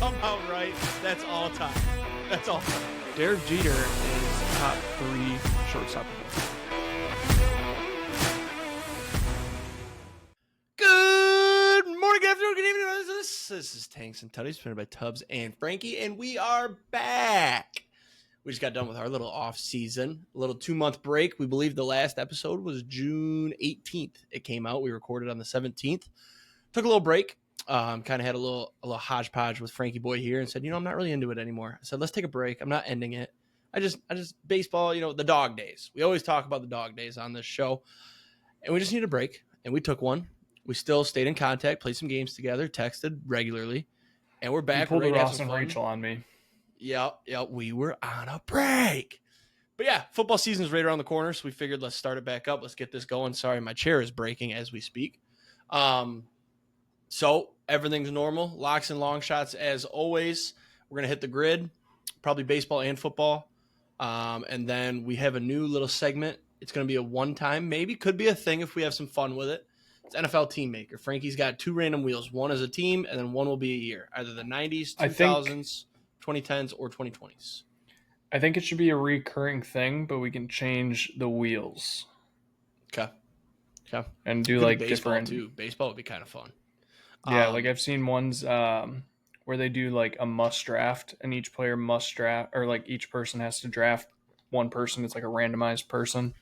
somehow right. That's all time. That's all time. Derek Jeter is top 3 shortstop. Good morning, good afternoon, good evening. This is Tanks and Tuddies, presented by Tubbs and Frankie, and we are back. We just got done with our little off season, a little 2-month break. We believe the last episode was June 18th. It came out. We recorded on the 17th. Took a little break. Kind of had a little hodgepodge with Frankie boy here and said, I'm not really into it anymore. I said, let's take a break. I'm not ending it. I just baseball, the dog days. We always talk about the dog days on this show, and we just need a break. And we took one. We still stayed in contact, played some games together, texted regularly, and we're back. You pulled a Ross and Rachel on me. Yeah, we were on a break. But yeah, football season is right around the corner, so we figured let's start it back up. Let's get this going. Sorry, my chair is breaking as we speak. So everything's normal. Locks and Longshots as always. We're going to hit the grid, probably baseball and football. And then we have a new little segment. It's going to be a one-time, maybe. Could be a thing if we have some fun with it. It's NFL Team Maker. Frankie's got 2 random wheels. One is a team, and then one will be a year. Either the 90s, 2000s, 2010s, or 2020s. I think it should be a recurring thing, but we can change the wheels. Okay. And do like baseball different too. Baseball would be kind of fun. Yeah, I've seen ones where they do like a must draft, and each player must draft, or like each person has to draft one person. It's like a randomized person.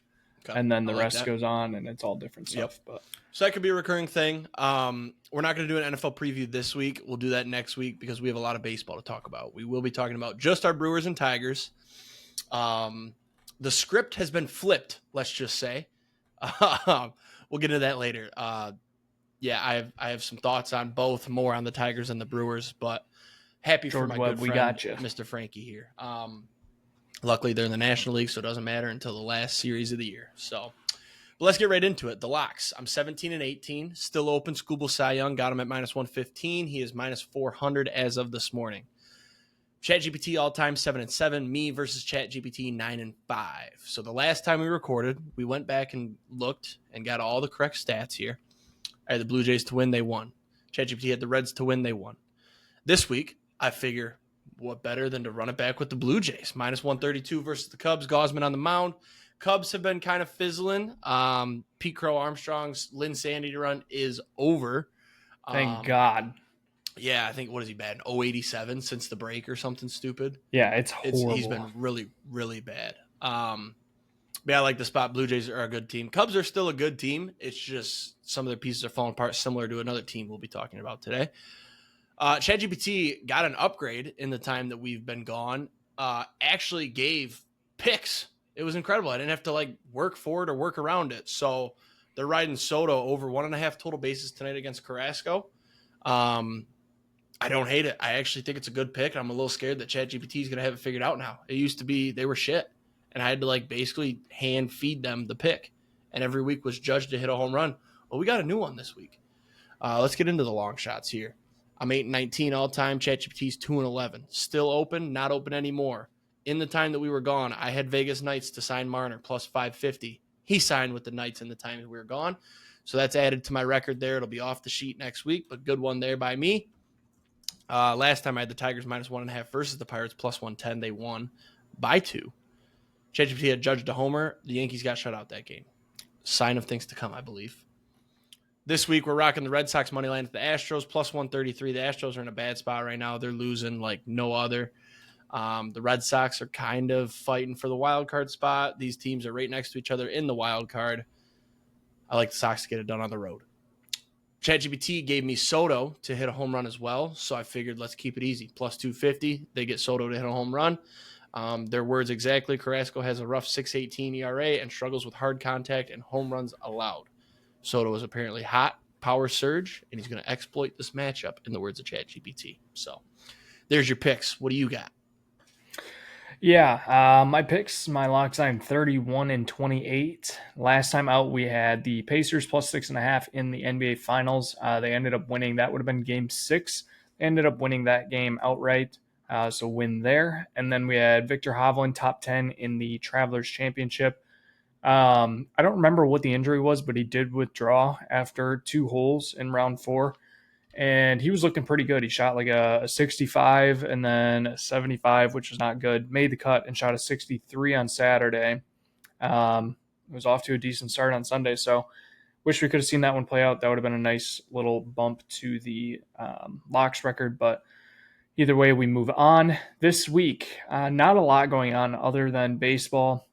Okay. And then the rest goes on, and it's all different stuff. But so that could be a recurring thing. We're not going to do an NFL preview this week. We'll do that next week because we have a lot of baseball to talk about. We will be talking about just our Brewers and Tigers. The script has been flipped, let's just say. We'll get into that later. I have some thoughts on both, more on the Tigers and the Brewers, but happy George for my Webb, good friend, got you. Mr. Frankie here. Luckily, they're in the National League, so it doesn't matter until the last series of the year. So, but let's get right into it. The locks. I'm 17-18, still open. Scuba Cy Young got him at -115. He is -400 as of this morning. ChatGPT all-time 7-7. Me versus ChatGPT 9-5. So the last time we recorded, we went back and looked and got all the correct stats here. I had the Blue Jays to win, they won. ChatGPT had the Reds to win, they won. This week, I figure, what better than to run it back with the Blue Jays? -132 versus the Cubs. Gosman on the mound. Cubs have been kind of fizzling. Pete Crow Armstrong's Lynn Sandy run is over. Thank God. Yeah, I think, what is he batting? 087 since the break or something stupid. Yeah, it's horrible. He's been really, really bad. But I like the spot. Blue Jays are a good team. Cubs are still a good team. It's just some of their pieces are falling apart, similar to another team we'll be talking about today. ChatGPT got an upgrade in the time that we've been gone. Actually gave picks. It was incredible. I didn't have to work for it or work around it. So they're riding Soto over 1.5 total bases tonight against Carrasco. I don't hate it. I actually think it's a good pick. I'm a little scared that ChatGPT is going to have it figured out now. It used to be they were shit, and I had to basically hand feed them the pick, and every week was judged to hit a home run. Well, we got a new one this week. Let's get into the long shots here. I'm 8-19 all time. ChatGPT's 2-11. Still open, not open anymore. In the time that we were gone, I had Vegas Knights to sign Marner plus 550. He signed with the Knights in the time that we were gone. So that's added to my record there. It'll be off the sheet next week, but good one there by me. Last time I had the Tigers -1.5 versus the Pirates plus 110. They won by 2. ChatGPT had judged a homer. The Yankees got shut out that game. Sign of things to come, I believe. This week, we're rocking the Red Sox money line at the Astros plus 133. The Astros are in a bad spot right now. They're losing like no other. The Red Sox are kind of fighting for the wild card spot. These teams are right next to each other in the wild card. I like the Sox to get it done on the road. ChatGPT gave me Soto to hit a home run as well, so I figured let's keep it easy. Plus 250, they get Soto to hit a home run. Their words exactly, Carrasco has a rough 6.18 ERA and struggles with hard contact and home runs allowed. Soto is apparently hot, power surge, and he's going to exploit this matchup, in the words of ChatGPT. So there's your picks. What do you got? Yeah, my picks, my locks, I'm 31-28. Last time out, we had the Pacers plus 6.5 in the NBA Finals. They ended up winning. That would have been Game 6. They ended up winning that game outright, so win there. And then we had Victor Hovland, top 10 in the Travelers Championship. I don't remember what the injury was, but he did withdraw after 2 holes in round 4. and he was looking pretty good. He shot like a 65 and then a 75, which was not good. Made the cut and shot a 63 on Saturday. Was off to a decent start on Sunday, so wish we could have seen that one play out. That would have been a nice little bump to the locks record, but either way, we move on. This week, not a lot going on other than baseball.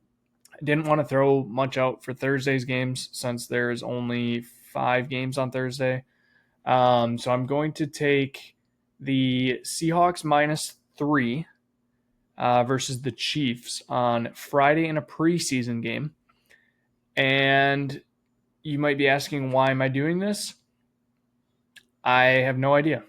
I didn't want to throw much out for Thursday's games since there's only 5 games on Thursday. So I'm going to take the Seahawks -3 versus the Chiefs on Friday in a preseason game. And you might be asking, why am I doing this? I have no idea.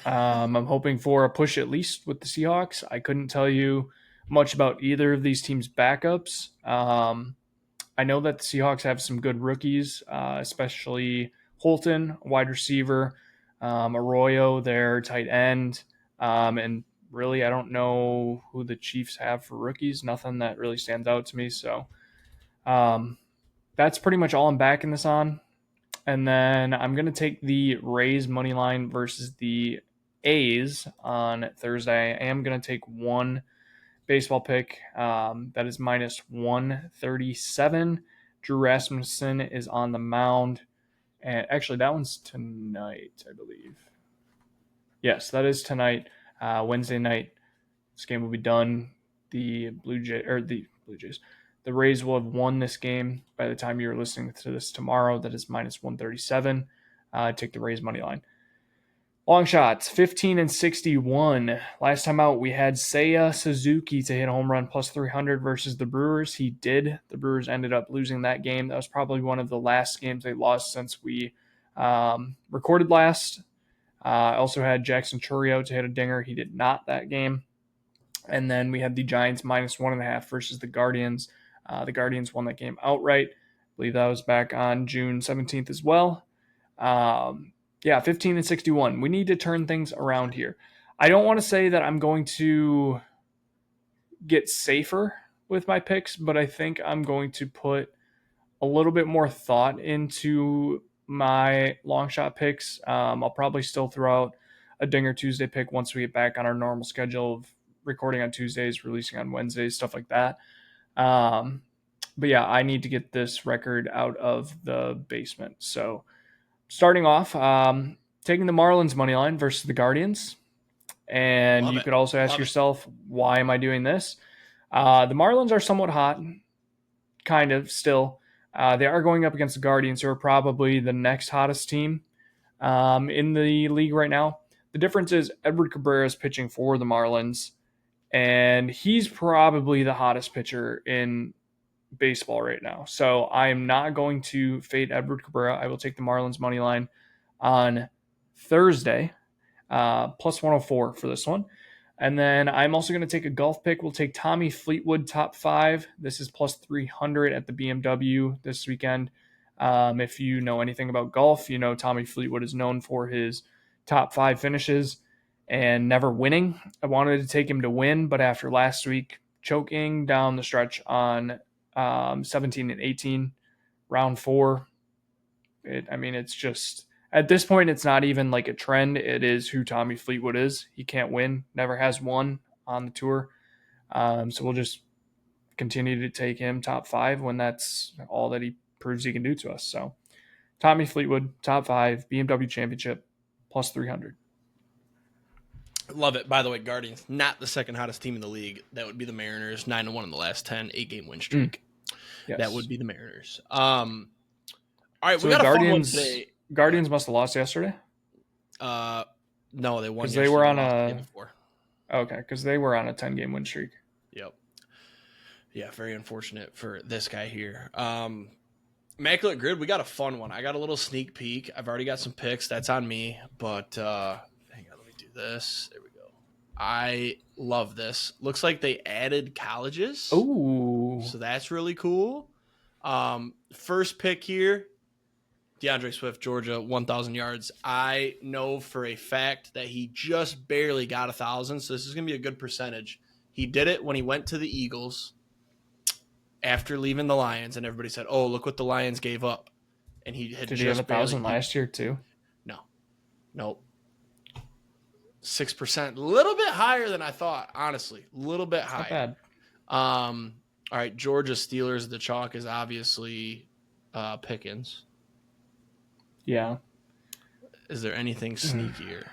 I'm hoping for a push at least with the Seahawks. I couldn't tell you much about either of these teams' backups. I know that the Seahawks have some good rookies, especially Holton, wide receiver, Arroyo, their tight end, and really I don't know who the Chiefs have for rookies. Nothing that really stands out to me. So that's pretty much all I'm backing this on. And then I'm going to take the Rays money line versus the A's on Thursday. I am going to take one baseball pick. That is -137. Drew Rasmussen is on the mound. And actually, that one's tonight, I believe. Yes, that is tonight, Wednesday night. This game will be done. The Rays will have won this game by the time you're listening to this tomorrow. That is -137. Take the Rays money line. Long shots, 15 and 61. Last time out, we had Seiya Suzuki to hit a home run +300 versus the Brewers. He did. The Brewers ended up losing that game. That was probably one of the last games they lost since we recorded last. I also had Jackson Chourio to hit a dinger. He did not that game. And then we had the Giants -1.5 versus the Guardians. The Guardians won that game outright. I believe that was back on June 17th as well. 15 and 61. We need to turn things around here. I don't want to say that I'm going to get safer with my picks, but I think I'm going to put a little bit more thought into my long shot picks. I'll probably still throw out a Dinger Tuesday pick once we get back on our normal schedule of recording on Tuesdays, releasing on Wednesdays, stuff like that. But yeah, I need to get this record out of the basement. So starting off, taking the Marlins money line versus the Guardians. And you could also ask yourself, why am I doing this? The Marlins are somewhat hot, kind of still. They are going up against the Guardians, who are probably the next hottest team in the league right now. The difference is Edward Cabrera is pitching for the Marlins, and he's probably the hottest pitcher in baseball right now. So I am not going to fade Edward Cabrera. I will take the Marlins money line on Thursday, +104 for this one. And then I'm also going to take a golf pick. We'll take Tommy Fleetwood top 5. This is +300 at the BMW this weekend. If you know anything about golf, you know Tommy Fleetwood is known for his top 5 finishes and never winning. I wanted to take him to win, but after last week, choking down the stretch on 17 and 18, round 4, it's just, at this point, it's not even like a trend. It is who Tommy Fleetwood is. He can't win, never has won on the tour. So we'll just continue to take him top 5 when that's all that he proves he can do to us. So Tommy Fleetwood, top 5, BMW Championship, +300. Love it. By the way, Guardians, not the second hottest team in the league. That would be the Mariners, 9-1 in the last 10, 8-game win streak. Yes. That would be the Mariners. All right, so we got Guardians, a fun one today. Guardians must have lost yesterday? No, they won. Because they were on the day before. Okay, because they were on a 10-game win streak. Yep. Yeah, very unfortunate for this guy here. Immaculate Grid, we got a fun one. I got a little sneak peek. I've already got some picks. That's on me. But hang on, let me do this. There we go. I love this. Looks like they added colleges. Ooh. So that's really cool. First pick here, DeAndre Swift, Georgia, 1,000 yards. I know for a fact that he just barely got 1,000, so this is going to be a good percentage. He did it when he went to the Eagles after leaving the Lions, and everybody said, oh, look what the Lions gave up. And he had Did he have 1,000 last year too? No. Nope. 6%. A little bit higher than I thought, honestly. A little bit It's higher. not bad. All right, Georgia Steelers, the chalk is obviously Pickens. Yeah. Is there anything sneakier?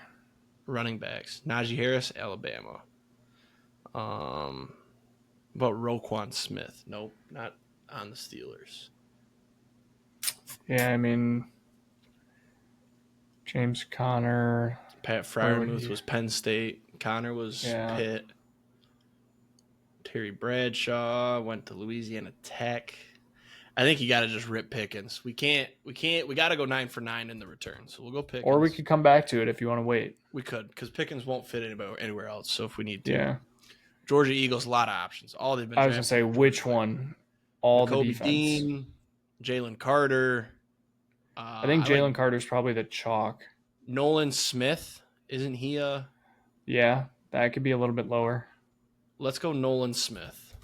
Running backs. Najee Harris, Alabama. About Roquan Smith. Nope, not on the Steelers. Yeah, I mean, James Conner. Pat Fryermuth was Penn State. Connor was Pitt. Terry Bradshaw went to Louisiana Tech. I think you got to just rip Pickens. We got to go 9 for 9 in the return. So we'll go Pickens. Or we could come back to it if you want to wait. We could, because Pickens won't fit anywhere else. So if we need to. Yeah. Georgia Eagles, a lot of options. All they've been. I was going to say, which one? All the defense. Dean, Jalen Carter. I think Jalen Carter's probably the chalk. Nolan Smith. Isn't he a... Yeah, that could be a little bit lower. Let's go Nolan Smith.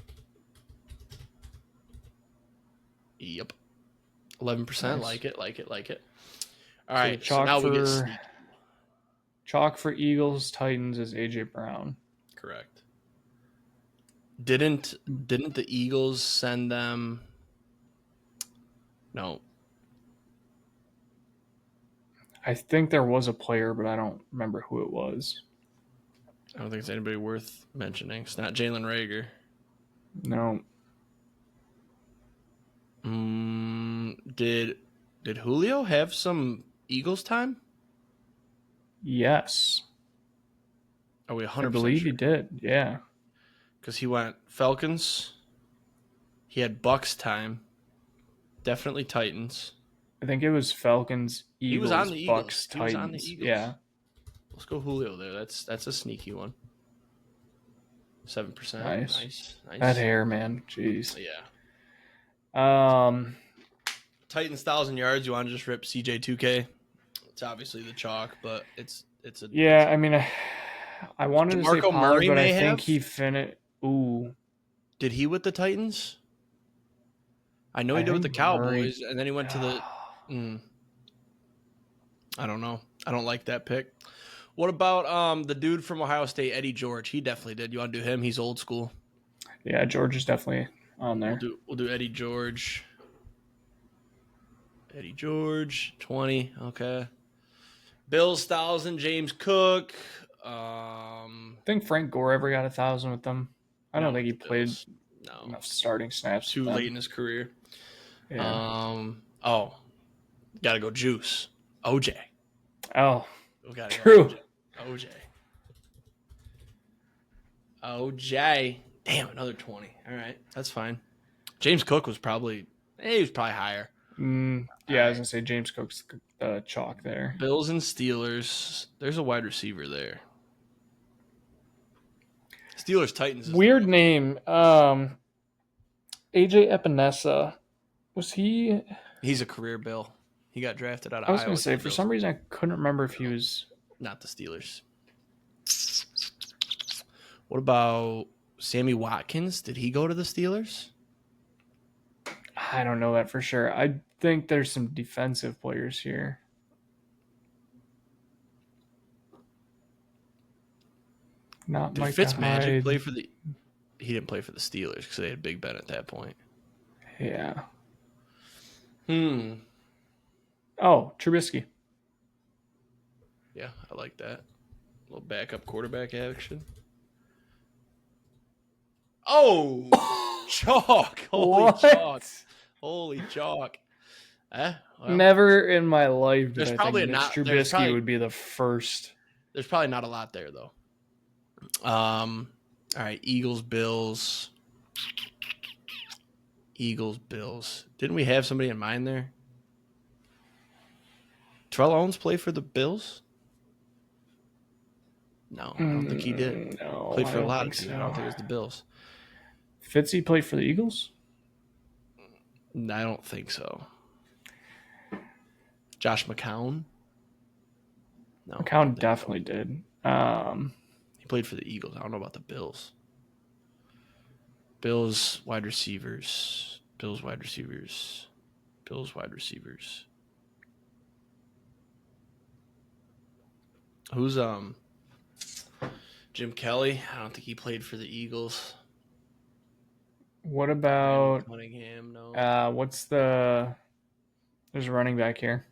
Yep. 11%. Nice. Like it. All right, so now we get sneaky. Chalk for Eagles, Titans is A.J. Brown. Correct. Didn't the Eagles send them... No. I think there was a player, but I don't remember who it was. I don't think it's anybody worth mentioning. It's not Jalen Reagor. No. Did Julio have some Eagles time? Yes. Are we 100% I believe sure? he did, yeah. Because he went Falcons. He had Bucks time. Definitely Titans. I think it was Falcons, Eagles, he was on the Bucks, Eagles. Titans. He was on the Eagles. Yeah. Let's go Julio there. That's a sneaky one. 7%. Nice. That hair, man. Jeez. Yeah. Titans 1,000 yards. You want to just rip CJ2K? It's obviously the chalk, but it's a... Yeah, I mean, I wanted to say Pollard, but I think he finished... Ooh. Did he with the Titans? I know he did with the Cowboys, and then he went to the... I don't know. I don't like that pick. What about the dude from Ohio State, Eddie George? He definitely did. You want to do him? He's old school. Yeah, George is definitely on there. We'll do Eddie George. Eddie George, 20. Okay. Bills 1,000. James Cook. I think Frank Gore ever got 1,000 with them. I don't think he played enough starting snaps. Too late in his career. Yeah. Got to go Juice. OJ. Oh, true. Go OJ. Damn, another 20. All right, that's fine. James Cook was probably higher. Yeah, I was gonna say James Cook's chalk there. Bills and Steelers. There's a wide receiver there. Steelers Titans. Weird name. AJ Epinesa. Was he? He's a career Bill. He got drafted out of Iowa. I was going to say, for some reason, I couldn't remember if he was... Not the Steelers. What about Sammy Watkins? Did he go to the Steelers? I don't know that for sure. I think there's some defensive players here. Not Did Fitzmagic play for the... He didn't play for the Steelers because they had Big Ben at that point. Yeah. Oh, Trubisky. Yeah, I like that. A little backup quarterback action. Oh! Chalk! Holy chalk. Well, never in my life did I probably think Mitch Trubisky would be the first. There's probably not a lot there, though. All right, Eagles, Bills. Didn't we have somebody in mind there? Terrell Owens play for the Bills? No, I don't think he did. No, played for a lot of teams. I don't think it was the Bills. Fitzy played for the Eagles? I don't think so. Josh McCown? No. McCown definitely did. He played for the Eagles. I don't know about the Bills. Bills wide receivers. Who's Jim Kelly. I don't think he played for the Eagles. What Brandon about Cunningham? No. there's a running back here.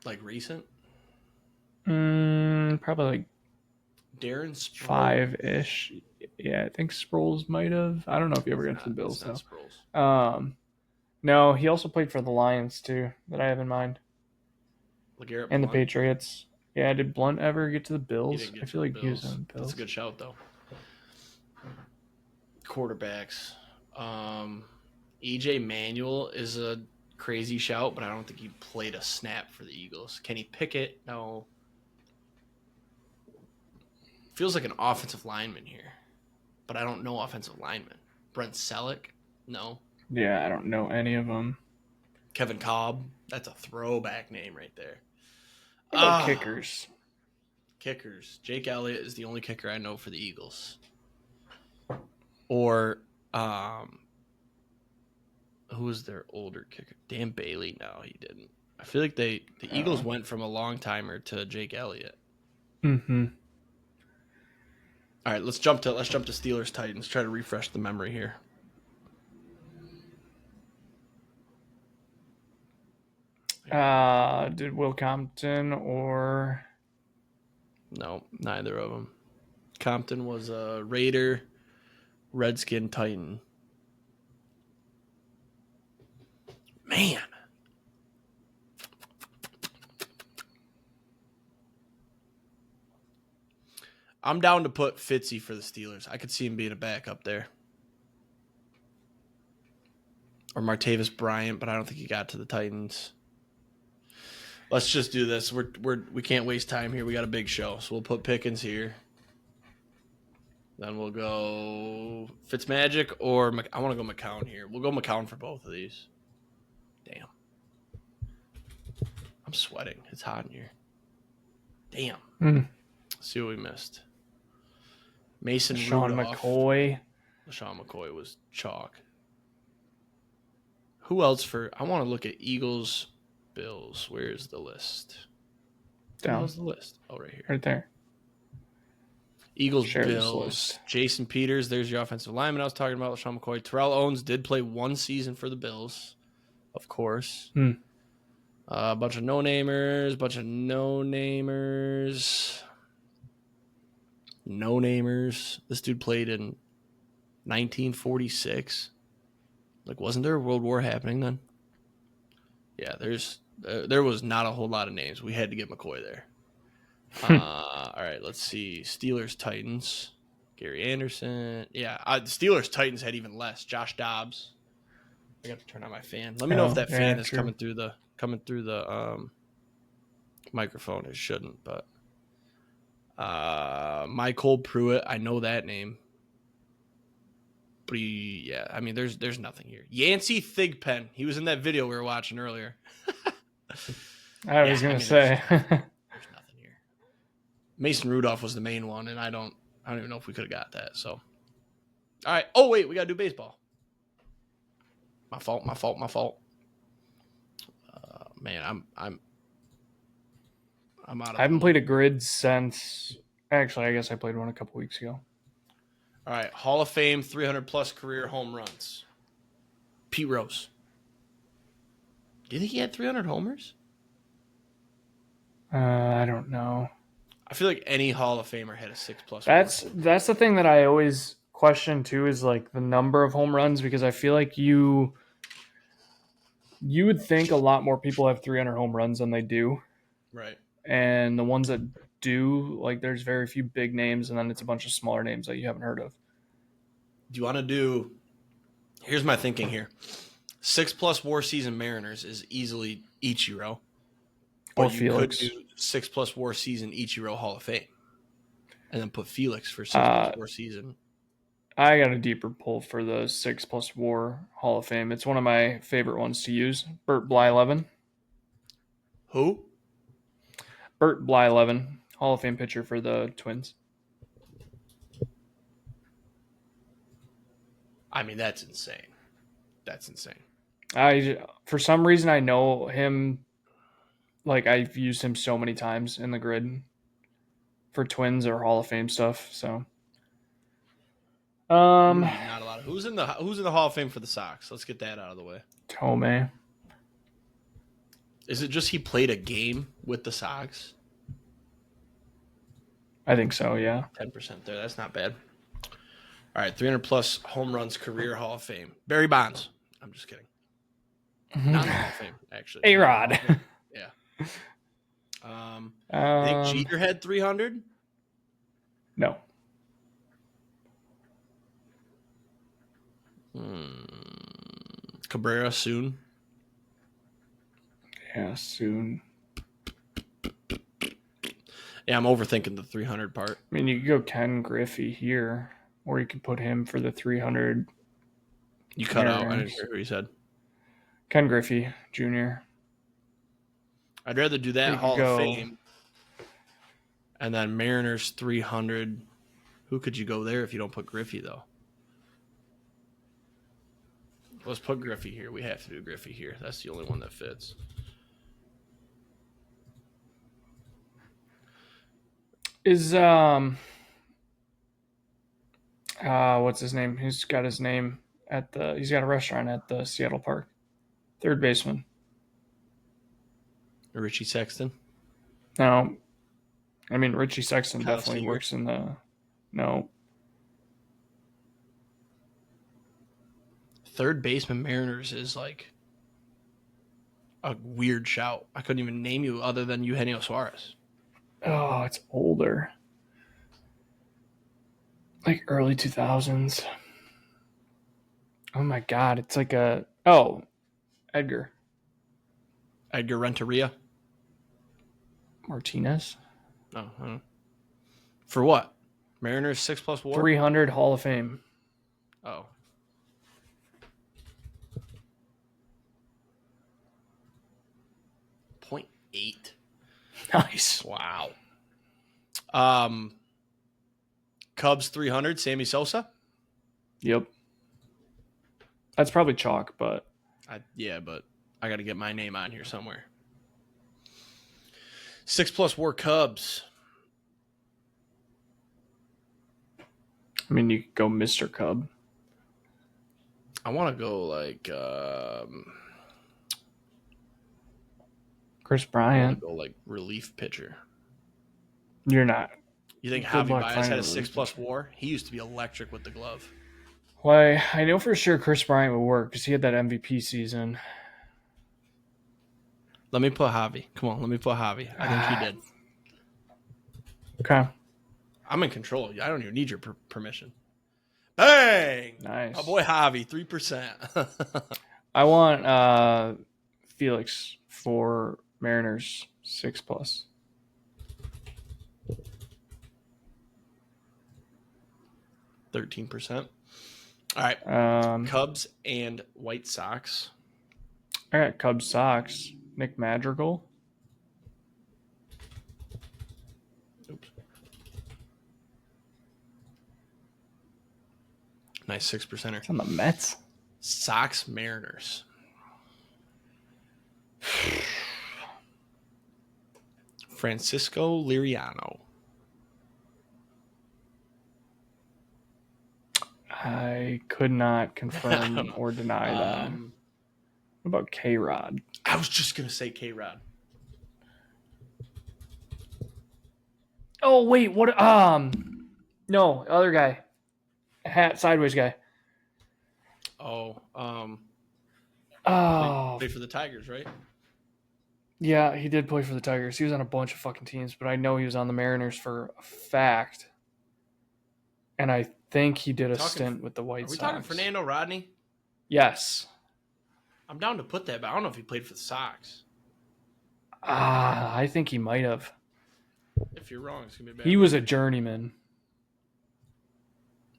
Like recent? Probably like Darren Sproles. 5-ish. Yeah, I think Sproles might have. I don't know if he ever got to the Bills It's not though. Sproles. No, he also played for the Lions too, that I have in mind. LeGarrette And the Blount. Patriots. Yeah, did Blunt ever get to the He Bills? didn't get I to feel the like he was Bills. on the Bills. That's a good shout though. Quarterbacks. EJ Manuel is a crazy shout, but I don't think he played a snap for the Eagles. Kenny Pickett? No. Feels like an offensive lineman here, but I don't know offensive linemen. Brent Selleck? No. Yeah, I don't know any of them. Kevin Kolb? That's a throwback name right there. What about kickers? Kickers. Jake Elliott is the only kicker I know for the Eagles. Or who was their older kicker? Dan Bailey? No, he didn't. I feel like the Eagles went from a long timer to Jake Elliott. Mm-hmm. All right, let's jump to Steelers Titans. Try to refresh the memory here. Did Will Compton or No, neither of them. Compton was a Raider, Redskin, Titan. Man. I'm down to put Fitzy for the Steelers. I could see him being a backup there. Or Martavis Bryant, but I don't think he got to the Titans. Let's just do this. We can't waste time here. We got a big show, so we'll put Pickens here. Then we'll go Fitzmagic or I want to go McCown here. We'll go McCown for both of these. Damn, I'm sweating. It's hot in here. Damn. Let's see what we missed. Mason Sean Rudolph. McCoy. LaShawn McCoy was chalk. Who else for? I want to look at Eagles, Bills. Where's the list? Down. Where's the list? Oh, right here. Right there. Eagles, Share this Bills. list. Jason Peters. There's your offensive lineman I was talking about. LaShawn McCoy. Terrell Owens did play one season for the Bills, of course. A bunch of no-namers. No-namers. This dude played in 1946. Like, wasn't there a World War happening then? Yeah, there was not a whole lot of names. We had to get McCoy there. All right, let's see. Steelers, Titans. Gary Anderson. Yeah, Steelers, Titans had even less. Josh Dobbs. I got to turn on my fan. Let me know if that fan is coming through the microphone. It shouldn't, but Michael Pruitt. I know that name. But there's nothing here. Yancey Thigpen. He was in that video we were watching earlier. I was going to say. There's nothing here. Mason Rudolph was the main one, and I don't even know if we could have got that. So, all right. Oh wait, we got to do baseball. My fault. Man, I'm out of. I haven't played a grid since. Actually, I guess I played one a couple weeks ago. All right, Hall of Fame, 300-plus career home runs. Pete Rose. Do you think he had 300 homers? I don't know. I feel like any Hall of Famer had a 6+. That's the thing that I always question too, is like the number of home runs, because I feel like you would think a lot more people have 300 home runs than they do. Right. And the ones that do, like, there's very few big names, and then it's a bunch of smaller names that you haven't heard of. Do you want to do? Here's my thinking here: 6+ WAR season Mariners is easily Ichiro, Or but you Felix. could do 6+ WAR season Ichiro Hall of Fame, and then put Felix for 6+ WAR season. I got a deeper pull for the 6+ WAR Hall of Fame. It's one of my favorite ones to use. Bert Blyleven. Who? Bert Blyleven, Hall of Fame pitcher for the Twins. I mean, that's insane. That's insane. For some reason, I know him. Like, I've used him so many times in the grid for Twins or Hall of Fame stuff. So, Not a lot. Who's in the Hall of Fame for the Sox? Let's get that out of the way. Tomei. Is it just he played a game with the Sox? I think so, yeah. 10% there. That's not bad. All right, 300-plus home runs career Hall of Fame. Barry Bonds. I'm just kidding. Not Hall of Fame, actually. A-Rod. Yeah. I think Jeter had 300. No. Cabrera soon. Yeah, soon. Yeah, I'm overthinking the 300 part. I mean, you could go Ken Griffey here, or you could put him for the 300. You cut out. I didn't hear what you said. Ken Griffey Jr. I'd rather do that Hall of Fame. And then Mariners 300. Who could you go there if you don't put Griffey, though? Let's put Griffey here. We have to do Griffey here. That's the only one that fits. Is what's his name? He's got his name he's got a restaurant at the Seattle Park. Third baseman. Richie Sexton? No. I mean, Richie Sexton Kyle definitely Seager. works in the... No. Third baseman Mariners is like a weird shout. I couldn't even name you other than Eugenio Suarez. Oh, it's older. Like early 2000s. Oh my God. It's like Edgar Renteria? Martinez. No. For what? Mariners 6+ WAR? 300 Hall of Fame. Oh. .8. Nice. Wow. Cubs 300, Sammy Sosa? Yep. That's probably chalk, but... but I got to get my name on here somewhere. 6+ WAR Cubs. I mean, you could go Mr. Cub. I want to go like... Chris I want Bryant. to go like relief pitcher. You're not. You think Good Javi luck Baez finding had a a relief 6+ WAR? He used to be electric with the glove. Well, I know for sure Chris Bryant would work because he had that MVP season. Let me put Javi. Come on, let me put Javi. I think he did. Okay. I'm in control. I don't even need your permission. Bang! Nice. My boy Javi, 3%. I want Felix for Mariners 6+. 13%. All right. Cubs and White Sox. I got Cubs Sox. Nick Madrigal. Oops. Nice 6%er. It's on the Mets. Sox Mariners. Francisco Liriano. I could not confirm or deny that. What about K-Rod? I was just going to say K-Rod. Oh, wait. What? No, other guy. Hat, sideways guy. Oh. Oh. Played for the Tigers, right? Yeah, he did play for the Tigers. He was on a bunch of fucking teams, but I know he was on the Mariners for a fact. And I think he did a stint with the White Sox. Are we talking Fernando Rodney? Yes. I'm down to put that, but I don't know if he played for the Sox. I think he might have. If you're wrong, it's going to be bad. He was a journeyman.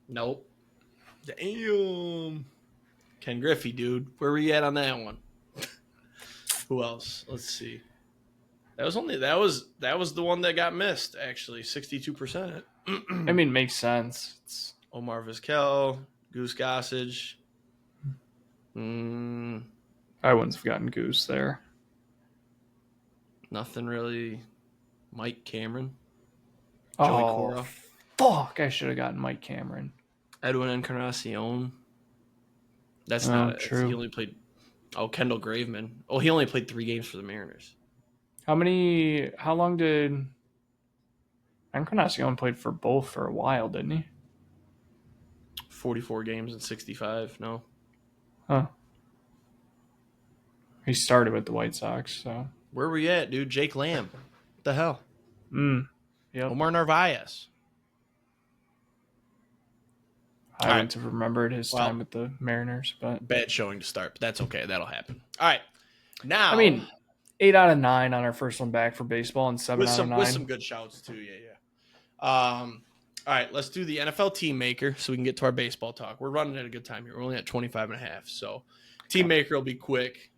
Nope. Damn. Ken Griffey, dude. Where were you at on that one? Who else? Let's see. That was the one that got missed, actually. 62%. I mean, makes sense. It's Omar Vizquel, Goose Gossage. I wouldn't have gotten Goose there. Nothing really. Mike Cameron. Joey Oh, Cora. fuck. I should have gotten Mike Cameron. Edwin Encarnacion. That's Oh, not it. true. He only played. Oh, Kendall Graveman. Oh, he only played 3 games for the Mariners. How long did Encarnacion played for both for a while, didn't he? 44 games and 65. No. Huh. He started with the White Sox, so. Where were we at, dude? Jake Lamb. What the hell? Yep. Omar Narvaez. I wouldn't have remembered his time with the Mariners, but bad showing to start, but that's okay. That'll happen. All right. Now, I mean, 8 out of 9 on our first one back for baseball and 7 out of 9. With some good shouts too. Yeah. All right, let's do the NFL team maker so we can get to our baseball talk. We're running at a good time here. We're only at 25 and a half. So team maker will be quick.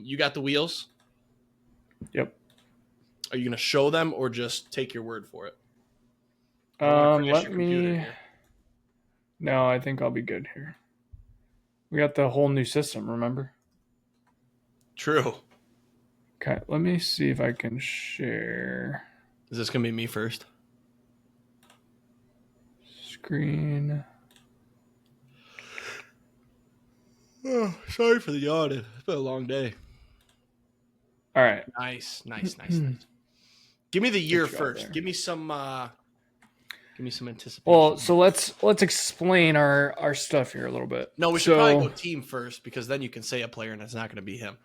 You got the wheels? Yep. Are you going to show them or just take your word for it? Let me. No, I think I'll be good here. We got the whole new system, remember? True. Okay, let me see if I can share. Is this going to be me first? Screen. Oh, sorry for the yawning. It's been a long day. All right. Nice. Give me the year first. Give me some anticipation. Well, so let's explain our stuff here a little bit. No, we should probably go team first because then you can say a player and it's not going to be him.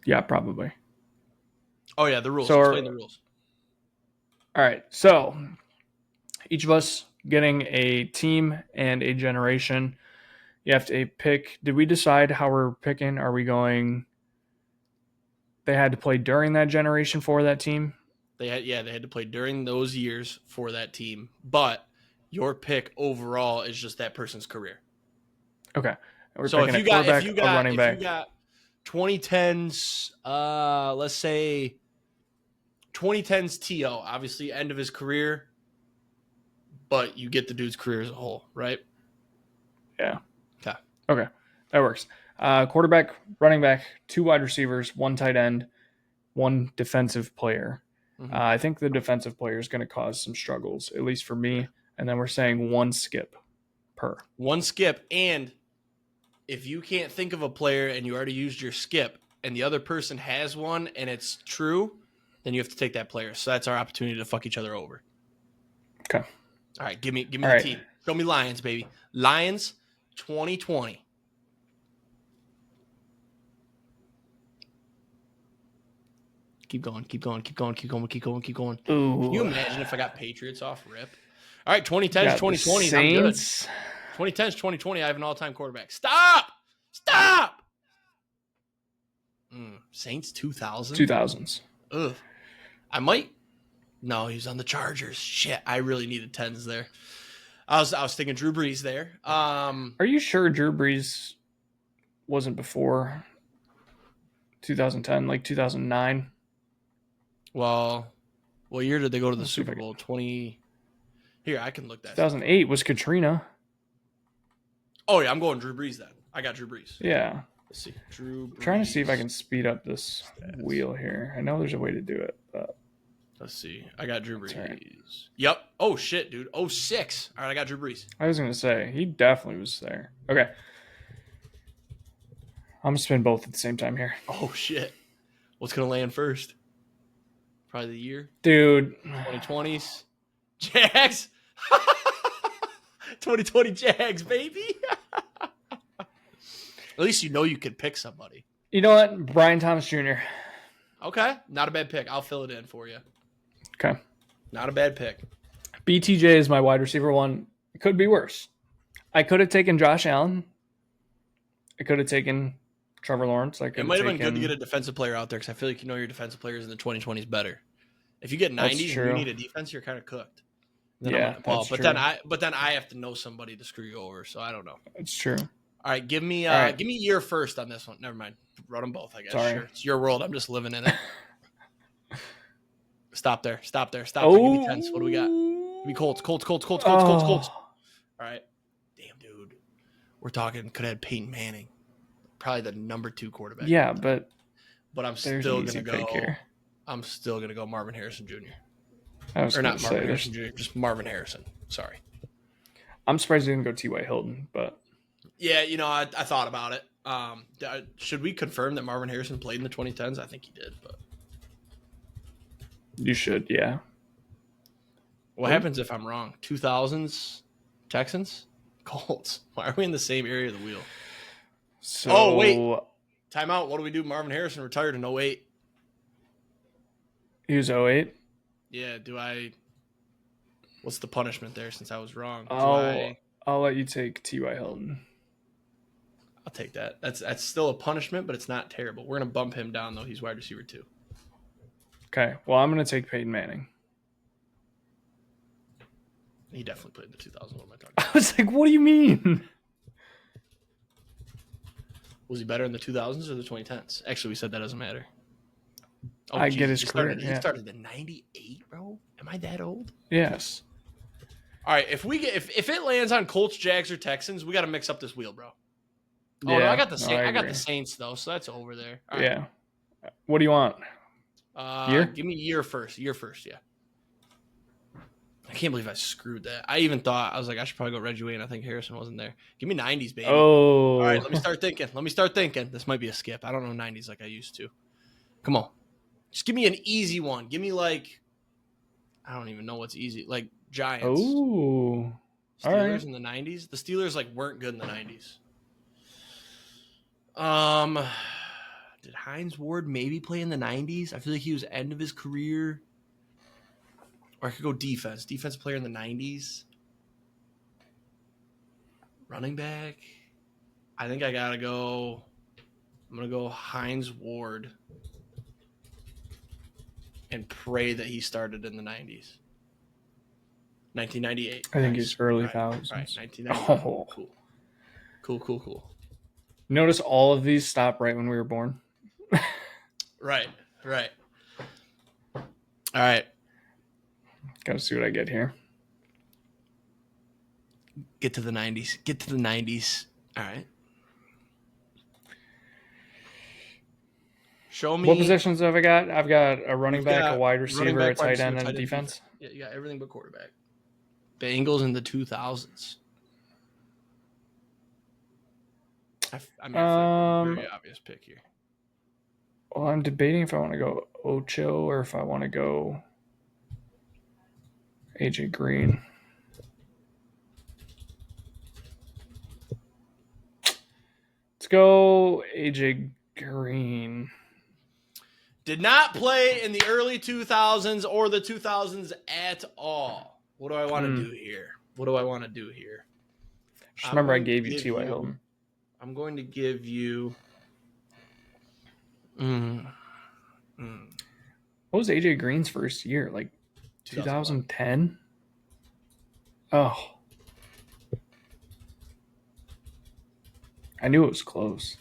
Yeah, probably. Oh yeah, the rules. So explain the rules. All right. So each of us getting a team and a generation. You have to pick. Did we decide how we're picking? Are we going? They had to play during that generation for that team. They had to play during those years for that team, but your pick overall is just that person's career. Okay. So if you got 2010s, let's say 2010s TO, obviously end of his career, but you get the dude's career as a whole, right? Yeah. Okay. That works. Quarterback, running back, 2 wide receivers, 1 tight end, 1 defensive player. Mm-hmm. I think the defensive player is going to cause some struggles, at least for me. And then we're saying 1 skip per. 1 skip. And if you can't think of a player and you already used your skip and the other person has one and it's true, then you have to take that player. So that's our opportunity to fuck each other over. Okay. All right. Give me the team. Show me Lions, baby. Lions 2020. Keep going. Ooh. Can you imagine if I got Patriots off rip? All right, 2010s, 2020s, I'm good. 2010s, 2020, I have an all-time quarterback. Stop! Saints 2000? 2000s. Ugh. I might. No, he was on the Chargers. Shit, I really needed 10s there. I was thinking Drew Brees there. Are you sure Drew Brees wasn't before 2010, like 2009? Well, what year did they go to the Super Bowl? 20. Here, I can look that. 2008 was Katrina. Oh yeah, I'm going Drew Brees then. I got Drew Brees. Yeah. Let's see. Drew Brees. I'm trying to see if I can speed up this wheel here. I know there's a way to do it, but let's see. I got Drew Brees. Right. Yep. Oh shit, dude. 06. All right, I got Drew Brees. I was gonna say he definitely was there. Okay. I'm gonna spin both at the same time here. Oh shit. What's gonna land first? Probably the year. Dude. 2020s. Jags. 2020 Jags, baby. At least you know you could pick somebody. You know what? Brian Thomas Jr. Okay. Not a bad pick. I'll fill it in for you. Okay. Not a bad pick. BTJ is my wide receiver 1. It could be worse. I could have taken Josh Allen. I could have taken Trevor Lawrence. It might have been good to get a defensive player out there because I feel like you know your defensive players in the 2020s better. If you get 90s and you need a defense, you're kind of cooked. Then yeah, that's but true. Then I have to know somebody to screw you over, so I don't know. It's true. All right, give me year first on this one. Never mind. Run them both, I guess. Sorry. Sure. It's your world. I'm just living in it. Stop there. Oh. There. Give me 10s. What do we got? Give me Colts. All right. Damn, dude. We're talking could have had Peyton Manning. Probably the number 2 quarterback. Yeah, but I'm still going to go. I'm still going to go Marvin Harrison Jr. I was Or going not to Marvin say Harrison Jr., just Marvin Harrison. Sorry. I'm surprised he didn't go T.Y. Hilton, but Yeah, I thought about it. Should we confirm that Marvin Harrison played in the 2010s? I think he did, but you should, yeah. what happens if I'm wrong? 2000s Texans? Colts. Why are we in the same area of the wheel? So, Oh, wait. Timeout. What do we do? Marvin Harrison retired in 08. He was 08? Yeah, what's the punishment there since I was wrong? I'll let you take T.Y. Hilton. I'll take that. That's still a punishment, but it's not terrible. We're going to bump him down, though. He's wide receiver 2. Okay, well, I'm going to take Peyton Manning. He definitely played in the 2000s. What am I talking I about? was like, what do you mean? Was he better in the 2000s or the 2010s? Actually, we said that doesn't matter. Oh, I get his career. He started in 98, bro. Am I that old? Yes. All right, if it lands on Colts, Jags, or Texans, we got to mix up this wheel, bro. Oh, Yeah, no, I got the Saints. I I got agree. the Saints though, so that's over there. All right. Yeah. What do you want? Year? Give me year first. Year first, yeah. I can't believe I screwed that. I even thought I was like, I should probably go Reggie Wayne. I think Harrison wasn't there. Give me 90s, baby. Oh. All right, let me start thinking. This might be a skip. I don't know 90s like I used to. Come on, just give me an easy one. Give me like, I don't even know what's easy. Like Giants. Oh. Steelers All right. in the 90s. The Steelers like weren't good in the 90s. Did Hines Ward maybe play in the 90s? I feel like he was end of his career. Or I could go defense. Defense player in the 90s. Running back. I think I gotta go. I'm gonna go Hines Ward. And pray that he started in the 90s. 1998. I think he's early right, thousands. Right, 1998. Oh. Cool. Notice all of these stop right when we were born. Right. All right. Gotta see what I get here. Get to the 90s. All right. Show me. What positions have I got? I've got a running back, a wide receiver, back, a tight end, and defense. Yeah, you got everything but quarterback. Bengals in the 2000s. I mean, I feel like a very obvious pick here. Well, I'm debating if I want to go Ocho or if I want to go AJ Green. Let's go AJ Green. Did not play in the early 2000s or the 2000s at all. What do I want to do here? Just remember I gave you T.Y. Hilton. I'm going to give you... What was AJ Green's first year? Like 2010? Oh. I knew it was close.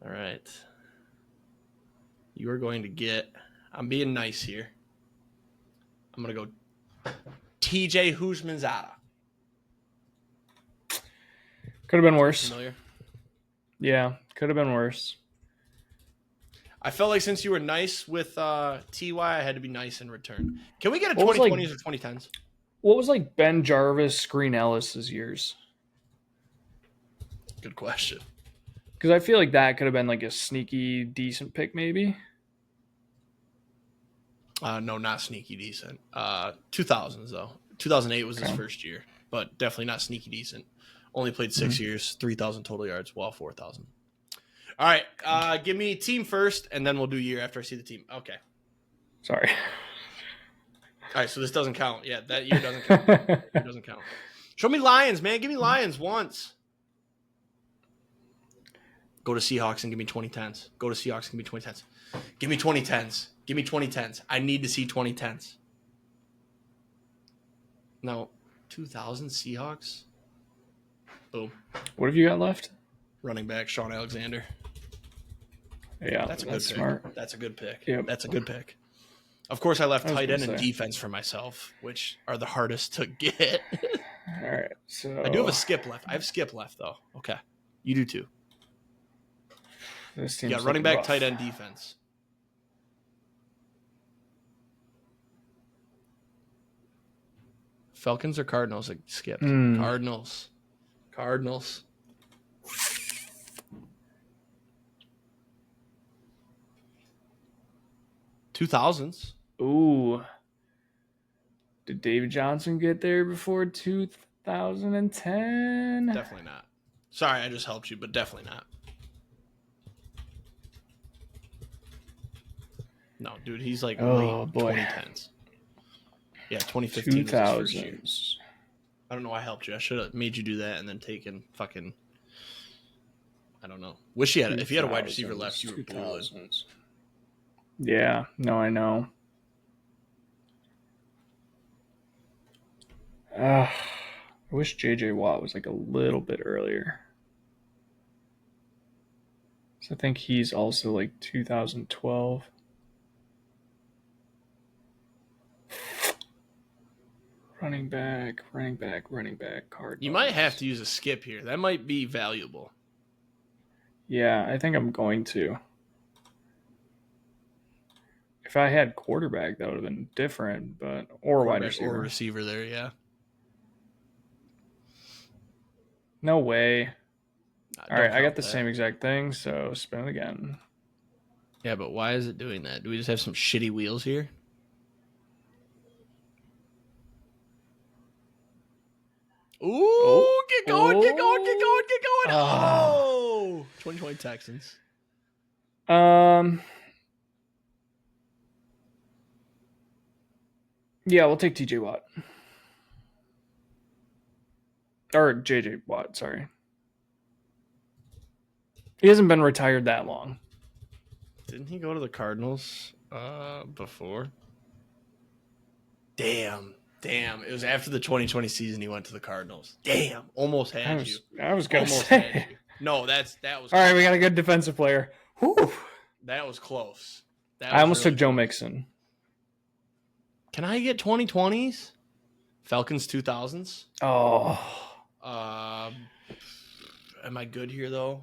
All right. You are going to get... I'm being nice here. I'm going to go TJ Houshmandzadeh. Could have been worse. Familiar? Yeah, could have been worse. I felt like since you were nice with TY, I had to be nice in return. Can we get a 2020s or 2010s? What was like Ben Jarvis, Green Ellis's years? Good question. Because I feel like that could have been like a sneaky, decent pick, maybe. No, not sneaky decent. 2000s, though. 2008 was his first year, but definitely not sneaky decent. Only played 6 years, 3,000 total yards, 4,000. All right, give me team first, and then we'll do year after I see the team. Okay. Sorry. All right, so this doesn't count. Yeah, that year doesn't count. Show me Lions, man. Give me Lions once. Go to Seahawks and give me 2010s. Go to Seahawks and give me 2010s. Give me 2010s. Give me 2010s. I need to see 2010s. No, 2000 Seahawks. Boom. What have you got left? Running back Sean Alexander. Yeah, that's a good pick. Smart. That's a good pick. Yep. That's a good pick. Of course, I left tight end and defense for myself, which are the hardest to get. All right, so I do have a skip left. I have skip left though. Okay, you do too. This You team's got running back, rough. tight end, defense. Falcons or Cardinals? I skipped. Cardinals. 2000s. Ooh. Did David Johnson get there before 2010? Definitely not. Sorry, I just helped you, but definitely not. No, dude, he's like late 2010s. Yeah, 2015 was his first year. I don't know why I helped you. I should have made you do that and then taken fucking... I don't know. Wish you had... If you had a wide receiver left, you were balling. Yeah, no, I know. I wish J.J. Watt was like a little bit earlier. So I think he's also like 2012. Running back, Cardinals. You might have to use a skip here. That might be valuable. Yeah, I think I'm going to. If I had quarterback, that would have been different, but or wide receiver. Or receiver there, yeah. No way. All right, I got the same exact thing, so spin it again. Yeah, but why is it doing that? Do we just have some shitty wheels here? Ooh, get going. Oh, 2020 Texans. Yeah, we'll take TJ Watt. Or JJ Watt, sorry. He hasn't been retired that long. Didn't he go to the Cardinals before? Damn. It was after the 2020 season he went to the Cardinals. Damn. Almost had you. I was going to say. No, that was all right, we got a good defensive player. Whew. That was close. I almost took Joe Mixon. Can I get 2020s? Falcons 2000s? Oh. Am I good here, though?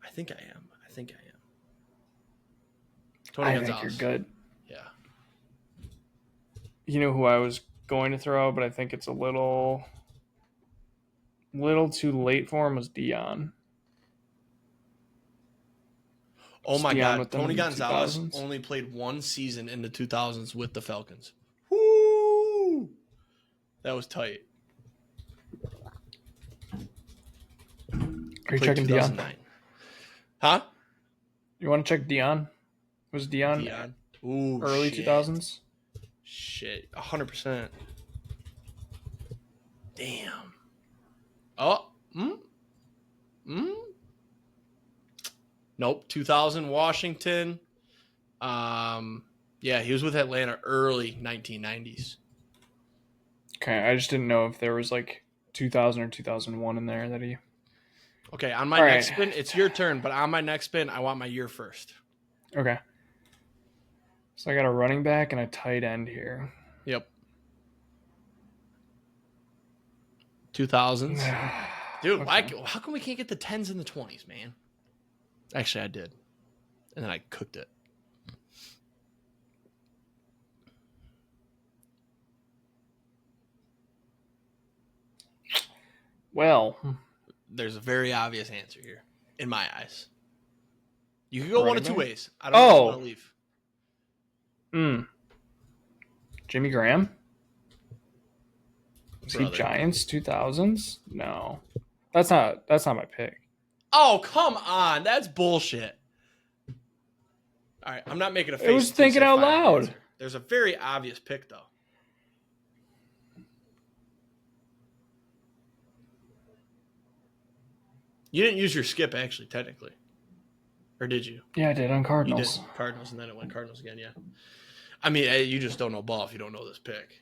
I think I am. Tony Gonzalez. I think you're good. Yeah. You know who I was going to throw, but I think it's a little too late for him was Dion. Oh my God. Tony Gonzalez only played one season in the 2000s with the Falcons. Woo! That was tight. Are you checking Dion? Huh? You want to check Dion? Was Dion Ooh, early 2000s? Shit, 100%. Damn. Oh, Nope, 2000 Washington. Yeah, he was with Atlanta early 1990s. Okay, I just didn't know if there was like 2000 or 2001 in there that he... Okay, on my next spin, it's your turn, but on my next spin, I want my year first. Okay. So I got a running back and a tight end here. Yep. 2000s. Dude, okay. How come we can't get the 10s and the 20s, man? Actually, I did. And then I cooked it. Well, there's a very obvious answer here, in my eyes. You could go one of two ways. I don't know if you want to leave. Jimmy Graham? Was he Giants 2000s? No. That's not my pick. Oh, come on. That's bullshit. All right, I'm not making a face. I was thinking out loud. Answer. There's a very obvious pick, though. You didn't use your skip, actually, technically. Or did you? Yeah, I did on Cardinals. You did Cardinals, and then it went Cardinals again, yeah. I mean, you just don't know ball if you don't know this pick.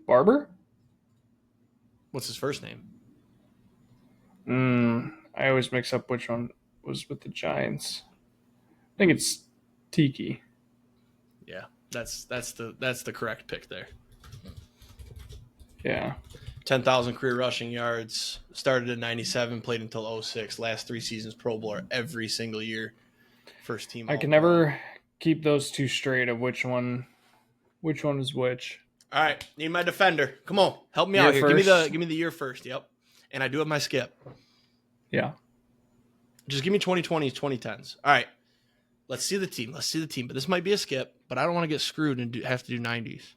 Barber? What's his first name? I always mix up which one was with the Giants. I think it's Tiki. Yeah, that's the correct pick there. Yeah. 10,000 career rushing yards. Started in 97, played until 06. Last 3 seasons Pro Bowler every single year first team. I can never keep those two straight of which one is which. All right, need my defender. Come on, help me Year out here. first? Give me the year first. Yep, and I do have my skip. Yeah. Just give me 2020s, 2010s. All right, let's see the team. But this might be a skip. But I don't want to get screwed and have to do 90s.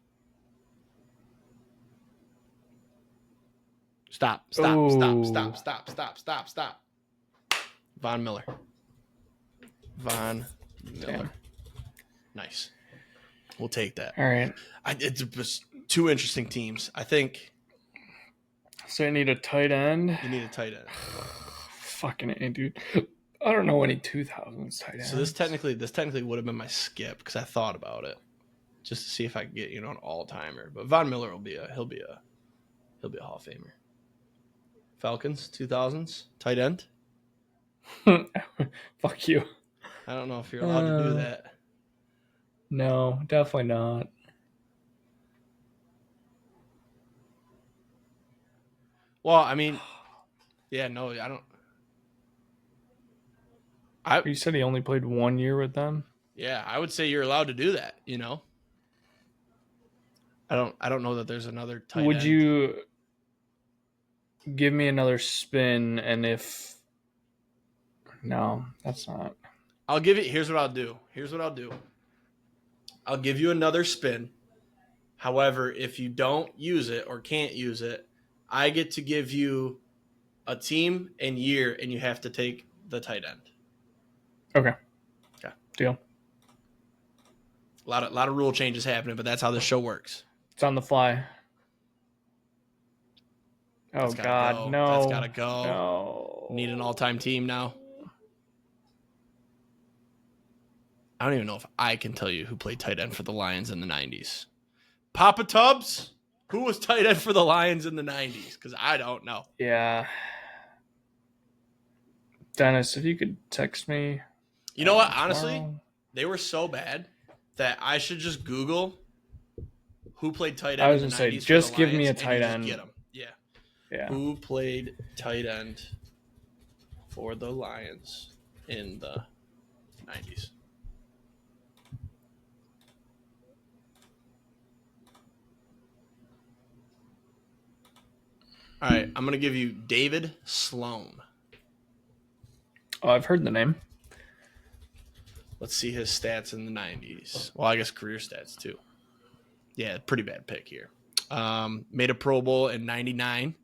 Stop. Von Miller. Damn. Nice. We'll take that. All right. It's just two interesting teams. I think. So I need a tight end. You need a tight end. Fucking A, dude. I don't know any 2000s tight ends. So this technically would have been my skip because I thought about it just to see if I could get an all timer. But Von Miller he'll be a Hall of Famer. Falcons 2000s tight end. Fuck you. I don't know if you're allowed to do that. No, definitely not. Well, I mean, yeah, no, I don't. You said he only played 1 year with them? Yeah, I would say you're allowed to do that, I don't know that there's another tight end. Would you give me another spin and if no, that's not. I'll give it. Here's what I'll do. I'll give you another spin. However, if you don't use it or can't use it, I get to give you a team and year, and you have to take the tight end. Okay. Deal. A lot of rule changes happening, but that's how this show works. It's on the fly. Oh God, no! That's gotta go. No. Need an all-time team now. I don't even know if I can tell you who played tight end for the Lions in the 90s. Papa Tubbs? Who was tight end for the Lions in the 90s? Because I don't know. Yeah. Dennis, if you could text me. You know what? Honestly, they were so bad that I should just Google who played tight end I was in the going 90s to say, just give me a and tight you end. Just get them. Yeah. Yeah. Who played tight end for the Lions in the 90s? All right, I'm going to give you David Sloan. Oh, I've heard the name. Let's see his stats in the 90s. Well, I guess career stats too. Yeah, pretty bad pick here. Made a Pro Bowl in 99.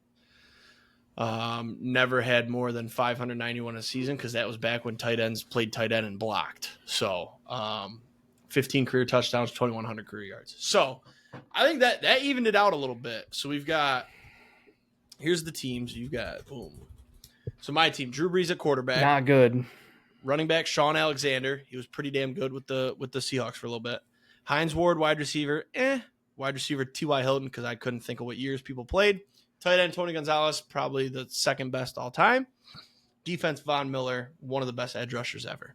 Never had more than 591 a season because that was back when tight ends played tight end and blocked. So 15 career touchdowns, 2,100 career yards. So I think that evened it out a little bit. So we've got – here's the teams. You've got – boom. So my team, Drew Brees at quarterback. Not good. Running back, Sean Alexander. He was pretty damn good with the Seahawks for a little bit. Hines Ward, wide receiver. Wide receiver, T.Y. Hilton, because I couldn't think of what years people played. Tight end, Tony Gonzalez, probably the second best all time. Defense, Von Miller, one of the best edge rushers ever.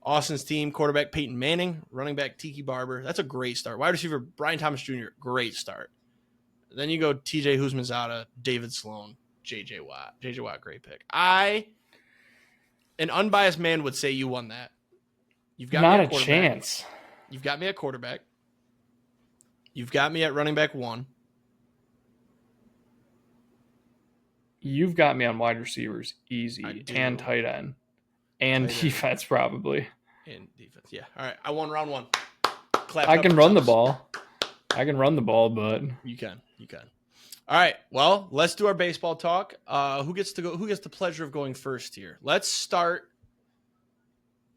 Austin's team, quarterback, Peyton Manning. Running back, Tiki Barber. That's a great start. Wide receiver, Brian Thomas Jr., great start. Then you go T.J. Husmanzada, David Sloan, J.J. Watt. J.J. Watt, great pick. An unbiased man would say you won that. You've got not me a quarterback. chance. You've got me at quarterback. You've got me at running back 1. You've got me on wide receivers easy and tight end and defense probably. And defense, yeah. All right, I won round 1. Clap I can run the ball. I can run the ball, but you can. All right. Well, let's do our baseball talk. Who gets to go? Who gets the pleasure of going first here? Let's start.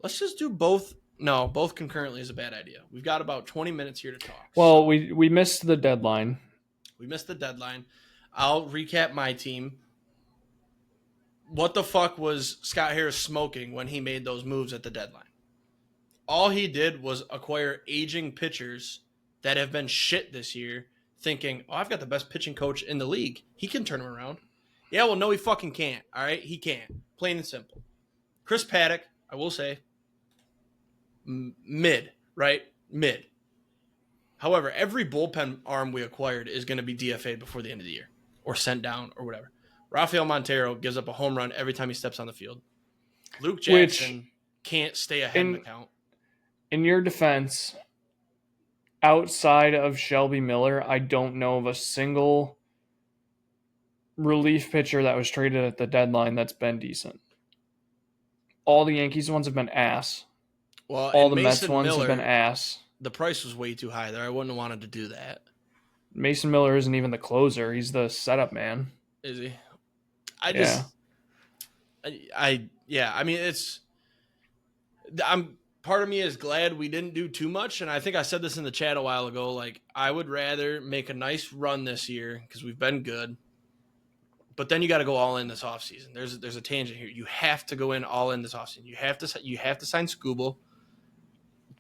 Let's just do both. No, both concurrently is a bad idea. We've got about 20 minutes here to talk. Well, so we missed the deadline. I'll recap my team. What the fuck was Scott Harris smoking when he made those moves at the deadline? All he did was acquire aging pitchers that have been shit this year, thinking, oh, I've got the best pitching coach in the league. He can turn them around. Yeah, well, no, he fucking can't. All right? He can't. Plain and simple. Chris Paddock, I will say, mid, right? Mid. However, every bullpen arm we acquired is going to be DFA'd before the end of the year or sent down or whatever. Rafael Montero gives up a home run every time he steps on the field. Luke Jackson. can't stay ahead in the count. In your defense, outside of Shelby Miller, I don't know of a single relief pitcher that was traded at the deadline that's been decent. All the Yankees ones have been ass. Well, all and the Mets Mason ones Miller, have been ass. The price was way too high there. I wouldn't have wanted to do that. Mason Miller isn't even the closer. He's the setup man. Is he? Part of me is glad we didn't do too much, and I think I said this in the chat a while ago. Like, I would rather make a nice run this year because we've been good, but then you got to go all in this offseason. There's a tangent here. You have to go in all in this offseason. You have to sign Scooble,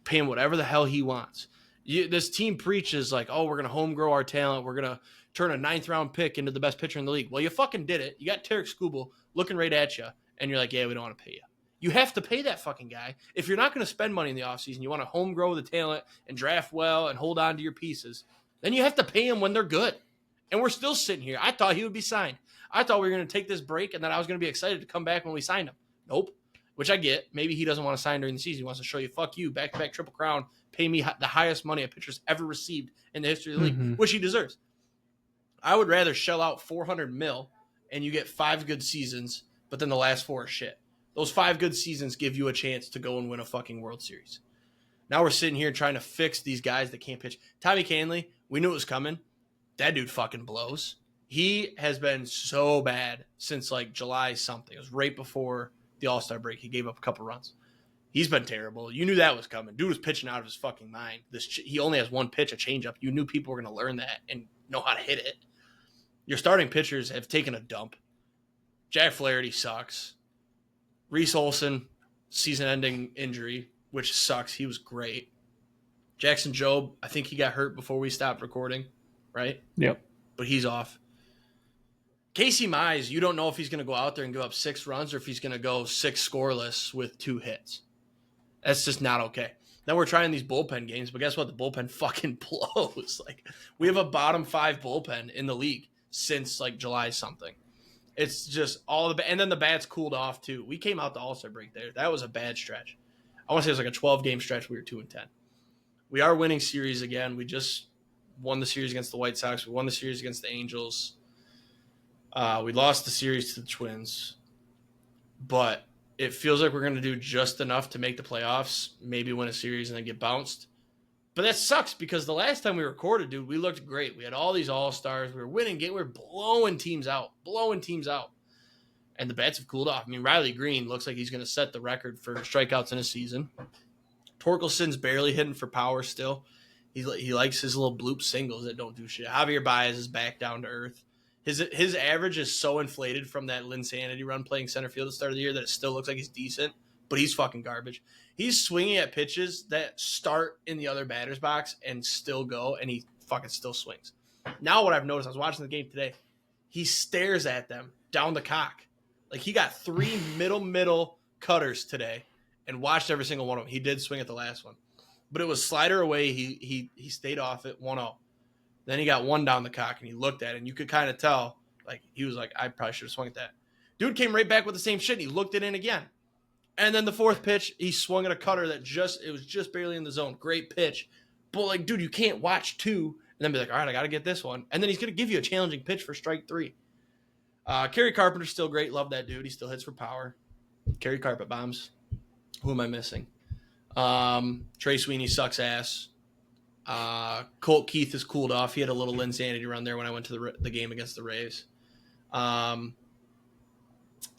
pay him whatever the hell he wants. This team preaches like, oh, we're gonna home grow our talent. We're gonna turn a 9th round pick into the best pitcher in the league. Well, you fucking did it. You got Tarek Scooble looking right at you, and you're like, yeah, we don't want to pay you. You have to pay that fucking guy. If you're not going to spend money in the offseason, you want to home grow the talent and draft well and hold on to your pieces, then you have to pay him when they're good. And we're still sitting here. I thought he would be signed. I thought we were going to take this break and then I was going to be excited to come back when we signed him. Nope. Which I get. Maybe he doesn't want to sign during the season. He wants to show you, fuck you, back-to-back Triple Crown, pay me the highest money a pitcher's ever received in the history of the league, which he deserves. I would rather shell out $400 million and you get 5 good seasons, but then the last 4 are shit. Those 5 good seasons give you a chance to go and win a fucking World Series. Now we're sitting here trying to fix these guys that can't pitch. Tommy Kahnle, we knew it was coming. That dude fucking blows. He has been so bad since like July something. It was right before the All-Star break. He gave up a couple runs. He's been terrible. You knew that was coming. Dude was pitching out of his fucking mind. He only has one pitch, a changeup. You knew people were going to learn that and know how to hit it. Your starting pitchers have taken a dump. Jack Flaherty sucks. Reese Olson, season-ending injury, which sucks. He was great. Jackson Jobe, I think he got hurt before we stopped recording, right? Yep. But he's off. Casey Mize, you don't know if he's going to go out there and give up 6 runs or if he's going to go 6 scoreless with 2 hits. That's just not okay. Then we're trying these bullpen games, but guess what? The bullpen fucking blows. Like, we have a bottom 5 bullpen in the league since like July something. It's just all and then the bats cooled off too. We came out the All-Star break there. That was a bad stretch. I want to say it was like a 12-game stretch. We were 2-10. We are winning series again. We just won the series against the White Sox. We won the series against the Angels. We lost the series to the Twins, but it feels like we're going to do just enough to make the playoffs, maybe win a series and then get bounced. But that sucks because the last time we recorded, dude, we looked great. We had all these all-stars. We were winning games. We were blowing teams out. And the bats have cooled off. I mean, Riley Green looks like he's going to set the record for strikeouts in a season. Torkelson's barely hitting for power still. He likes his little bloop singles that don't do shit. Javier Baez is back down to earth. His average is so inflated from that Linsanity run playing center field at the start of the year that it still looks like he's decent, but he's fucking garbage. He's swinging at pitches that start in the other batter's box and still go, and he fucking still swings. Now what I've noticed, I was watching the game today, he stares at them down the cock. Like, he got 3 middle cutters today and watched every single one of them. He did swing at the last one, but it was slider away. He stayed off it 1-0. Then he got 1 down the cock, and he looked at it, and you could kind of tell, like, he was like, I probably should have swung at that. Dude came right back with the same shit, and he looked it in again. And then the 4th pitch, he swung at a cutter that it was just barely in the zone. Great pitch. But, like, dude, you can't watch 2 and then be like, all right, I got to get this one. And then he's going to give you a challenging pitch for strike 3. Kerry Carpenter's still great. Love that dude. He still hits for power. Kerry Carpet bombs. Who am I missing? Trey Sweeney sucks ass. Colt Keith has cooled off. He had a little Linsanity run there when I went to the game against the Rays.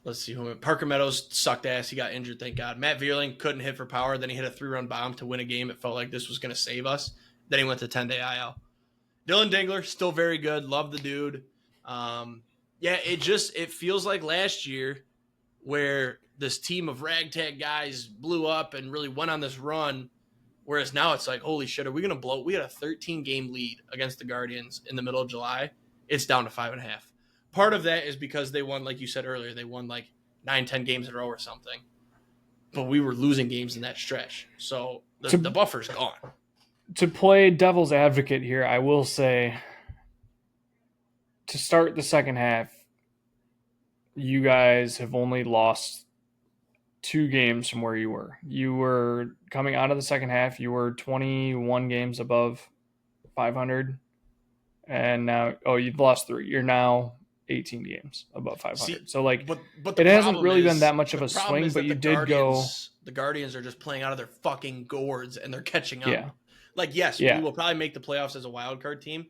Let's see. Parker Meadows sucked ass. He got injured, thank God. Matt Vierling couldn't hit for power. Then he hit a 3-run bomb to win a game. It felt like this was going to save us. Then he went to 10-day IL. Dylan Dingler, still very good. Love the dude. It feels like last year where this team of ragtag guys blew up and really went on this run. Whereas now it's like, holy shit, are we going to blow? We had a 13-game lead against the Guardians in the middle of July. It's down to 5.5. Part of that is because they won, like you said earlier, they won like 9-10 games in a row or something. But we were losing games in that stretch. So the buffer's gone. To play devil's advocate here, I will say, to start the second half, you guys have only lost 2 games from where you were. You were coming out of the second half, you were 21 games above 500, and now you've lost 3. You're now 18 games above 500. See, So like, but it hasn't really been that much of a swing, but you did go. The Guardians are just playing out of their fucking gourds and they're catching up. Yeah. Like, yes, we will probably make the playoffs as a wild card team,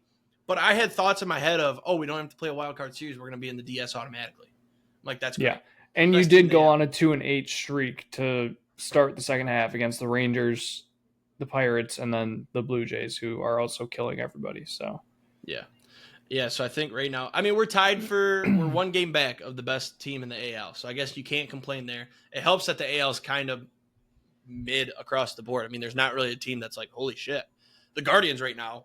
but I had thoughts in my head of, we don't have to play a wild card series. We're going to be in the DS automatically. Like, that's great. Yeah. And you did go on a 2-8 streak to start the second half against the Rangers, the Pirates, and then the Blue Jays, who are also killing everybody. So, yeah. So I think right now, I mean, we're 1 game back of the best team in the AL. So I guess you can't complain there. It helps that the AL is kind of mid across the board. I mean, there's not really a team that's like, holy shit. The Guardians right now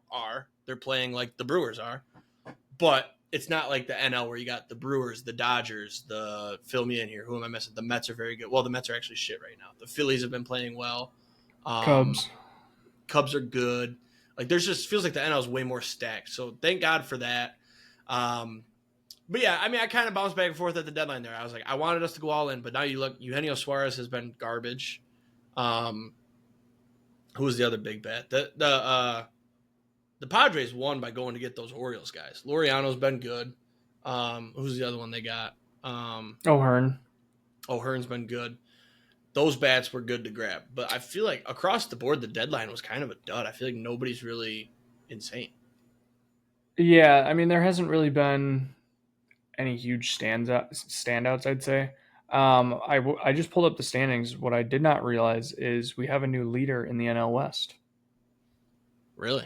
they're playing like the Brewers are, but it's not like the NL where you got the Brewers, the Dodgers, fill me in here. Who am I missing? The Mets are very good. Well, the Mets are actually shit right now. The Phillies have been playing well. Cubs are good. Like, there's just feels like the NL is way more stacked. So thank God for that. But yeah, I mean, I kind of bounced back and forth at the deadline there. I was like, I wanted us to go all in, but now you look, Eugenio Suarez has been garbage. Who was the other big bet? The Padres won by going to get those Orioles guys. Laureano's been good. Who's the other one they got? O'Hearn. O'Hearn's been good. Those bats were good to grab. But I feel like across the board, the deadline was kind of a dud. I feel like nobody's really insane. Yeah, I mean, there hasn't really been any huge standouts, I'd say. I just pulled up the standings. What I did not realize is we have a new leader in the NL West. Really?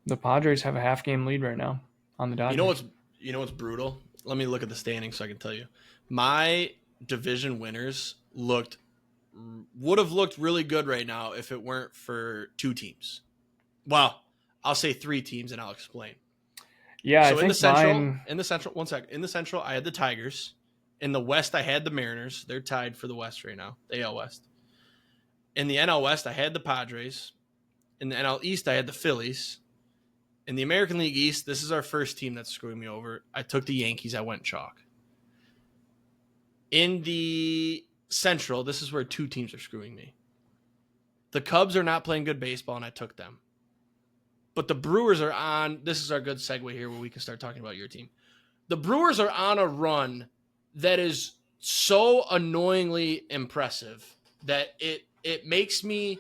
The Padres have a half-game lead right now on the Dodgers. You know what's brutal? Let me look at the standings so I can tell you. My division winners would have looked really good right now if it weren't for 2 teams. Well, I'll say 3 teams and I'll explain. Yeah, so I think in the Central, one second. In the Central, I had the Tigers. In the West, I had the Mariners. They're tied for the West right now, the AL West. In the NL West, I had the Padres. In the NL East, I had the Phillies. In the American League East, this is our first team that's screwing me over. I took the Yankees. I went chalk. In the Central, this is where 2 teams are screwing me. The Cubs are not playing good baseball, and I took them. But the Brewers are on. This is our good segue here where we can start talking about your team. The Brewers are on a run that is so annoyingly impressive that it makes me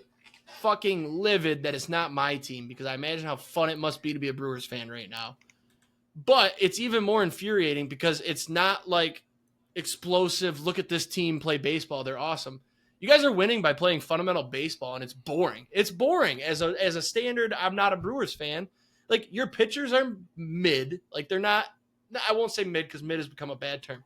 fucking livid that it's not my team, because I imagine how fun it must be to be a Brewers fan right now. But it's even more infuriating because it's not like explosive, look at this team play baseball, they're awesome. You guys are winning by playing fundamental baseball, and it's boring. It's boring. As a standard, I'm not a Brewers fan. Like, your pitchers are mid. Like, they're not, I won't say mid because mid has become a bad term.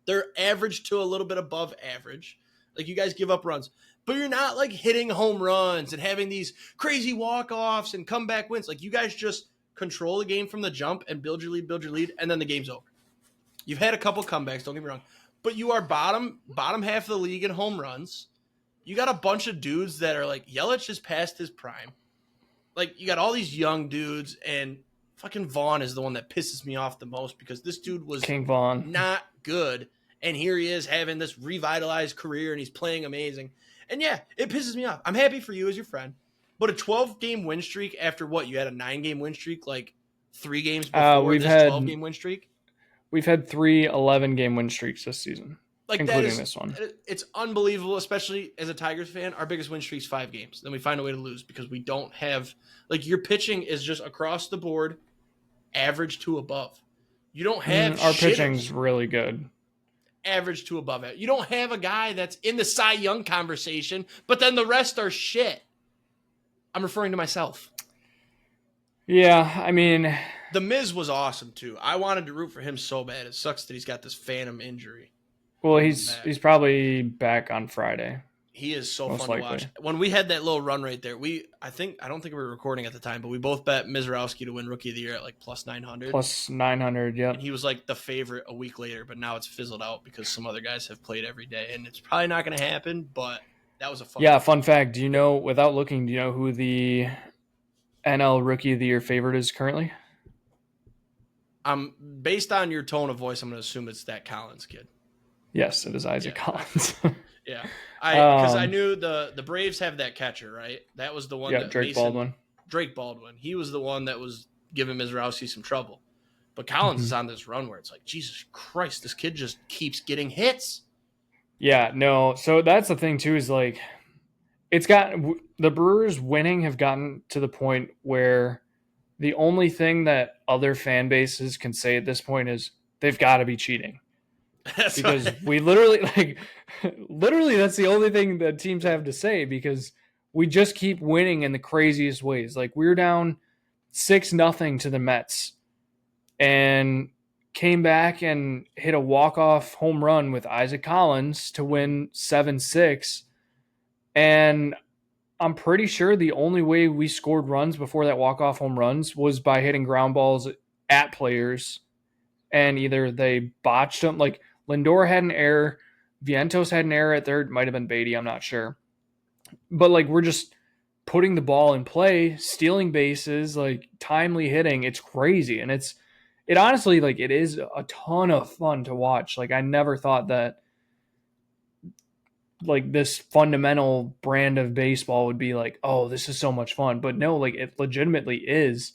They're average to a little bit above average. Like, you guys give up runs. But you're not, like, hitting home runs and having these crazy walk-offs and comeback wins. Like, you guys just control the game from the jump and build your lead, and then the game's over. You've had a couple comebacks, don't get me wrong. But you are bottom half of the league in home runs. You got a bunch of dudes that are like, Yelich is past his prime. Like, you got all these young dudes, and fucking Vaughn is the one that pisses me off the most, because this dude was King Vaughn not good. And here he is having this revitalized career, and he's playing amazing. And yeah, it pisses me off. I'm happy for you as your friend. But a 12-game win streak after what? You had a 9-game win streak like 3 games before this 12-game win streak? We've had 3 11-game win streaks this season, like, including this one. It's unbelievable, especially as a Tigers fan. Our biggest win streak's 5 games. Then we find a way to lose because we don't have – like, your pitching is just across the board average to above. You don't have our pitching's really good. Average to above it. You don't have a guy that's in the Cy Young conversation, but then the rest are shit. I'm referring to myself. Yeah, I mean, The Miz was awesome too. I wanted to root for him so bad. It sucks that he's got this phantom injury. Well, he's probably back on Friday. He is so fun to watch. When we had that little run right there, I don't think we were recording at the time, but we both bet Mizrowski to win Rookie of the Year at like plus 900. Plus 900, yeah. And he was like the favorite a week later, but now it's fizzled out because some other guys have played every day, and it's probably not going to happen. But that was a fun. Yeah, fun fact. Do you know, without looking, do you know who the NL Rookie of the Year favorite is currently? Based on your tone of voice, I'm going to assume it's that Collins kid. Yes, it is Isaac Yeah. Collins. Yeah. Because I um, knew the Braves have that catcher, right? That was the one yeah, that Drake Baldwin. He was the one that was giving Mizrowski some trouble. But Collins is Mhm. on this run where it's like, Jesus Christ, this kid just keeps getting hits. Yeah, no. So that's the thing too. Is like it's got the Brewers winning have gotten to the point where the only thing that other fan bases can say at this point is they've got to be cheating That's because why. we literally literally that's the only thing that teams have to say because we just keep winning in the craziest ways. Like we're down 6-0 to the Mets and came back and hit a walk-off home run with Isaac Collins to win 7-6. And I'm pretty sure the only way we scored runs before that walk-off home runs was by hitting ground balls at players, and either they botched them. Like Lindor had an error, Vientos had an error at third, might have been Beatty, I'm not sure. But like we're just putting the ball in play, stealing bases, like timely hitting. It's crazy, and it honestly like it is a ton of fun to watch. Like I never thought that like this fundamental brand of baseball would be like, oh, this is so much fun. But no, like it legitimately is.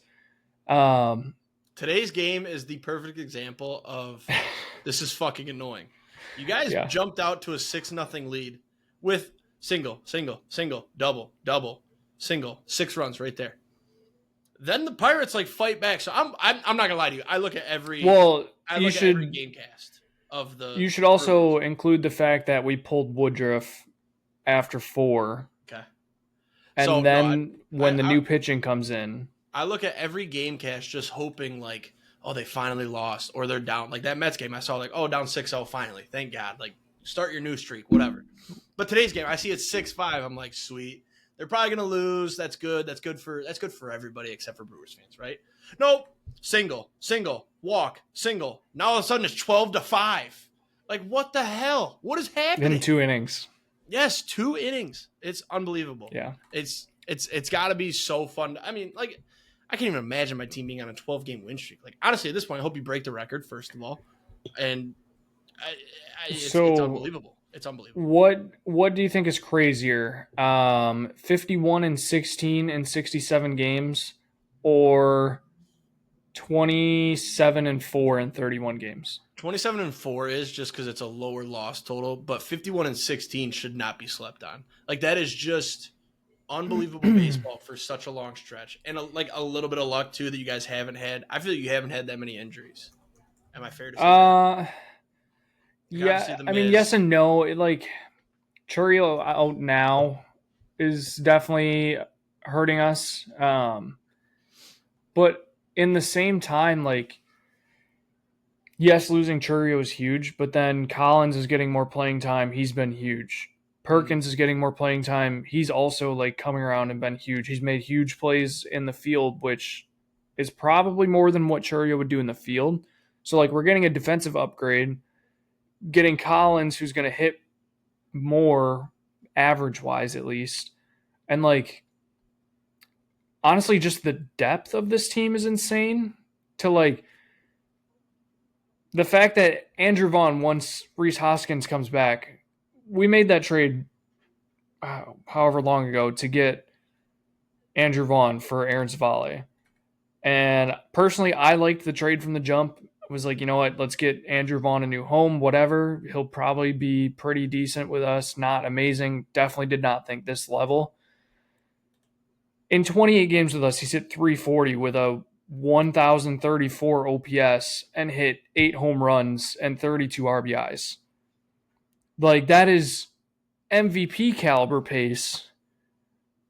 Um, Today's game is the perfect example of this is fucking annoying. You guys yeah. jumped out to a 6-0 lead with single, single, single, double, double, single, 6 runs right there. Then the Pirates like fight back. So I'm not gonna lie to you. I look at every Well, game cast of the you should Brewers. also include the fact that we pulled Woodruff after 4, Okay. So and no, then when the I new pitching comes in, I look at every game cast just hoping like, oh, they finally lost or they're down. Like that Mets game, I saw like, oh, down 6-0 finally. Thank God. Like start your new streak, whatever. But today's game, I see it's 6-5. I'm like, sweet. They're probably gonna lose. That's good. That's good for everybody except for Brewers fans, right? Nope. Single, single, walk, single. Now all of a sudden it's 12-5. Like what the hell? What is in happening? 2 innings. Yes, 2 innings. It's unbelievable. Yeah. It's got to be so fun. I mean, like I can't even imagine my team being on a 12-game win streak. Like honestly, at this point, I hope you break the record first of all, and it's So unbelievable. It's unbelievable. what do you think is crazier? 51-16 in 67 games or 27-4 in 31 games? 27-4 is just because it's a lower loss total, but 51-16 should not be slept on. Like that is just unbelievable baseball for such a long stretch, and like a little bit of luck too that you guys haven't had. I feel like you haven't had that many injuries. Am I fair to say that? uh Like obviously yeah, the I mean yes Miz. and no. Like Churio out now is definitely hurting us. But in the same time, like yes, losing Churio is huge, but then Collins is getting more playing time. He's been huge. Perkins is getting more playing time. He's also like coming around and been huge. He's made huge plays in the field, which is probably more than what Churio would do in the field. So like we're getting a defensive upgrade, getting Collins who's going to hit more average wise at least. And like honestly just the depth of this team is insane to like the fact that Andrew Vaughn, once Reese Hoskins comes back, we made that trade however long ago to get Andrew Vaughn for Aaron Zavale. And personally, I liked the trade from the jump. I was like, you know what, let's get Andrew Vaughn a new home, whatever. He'll probably be pretty decent with us, not amazing. Definitely did not think this level. In 28 games with us, he's hit 340 with a 1,034 OPS and hit 8 home runs and 32 RBIs. Like, that is MVP caliber pace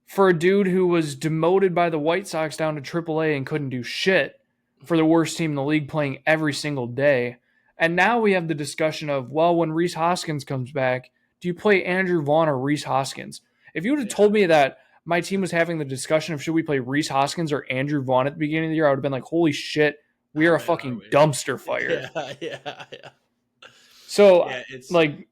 for a dude who was demoted by the White Sox down to AAA and couldn't do shit for the worst team in the league playing every single day. And now we have the discussion of, well, when Reese Hoskins comes back, do you play Andrew Vaughn or Reese Hoskins? If you would have told me that my team was having the discussion of should we play Reese Hoskins or Andrew Vaughn at the beginning of the year, I would have been like, holy shit, we are a fucking dumpster fire. Yeah. So, Yeah, it's like,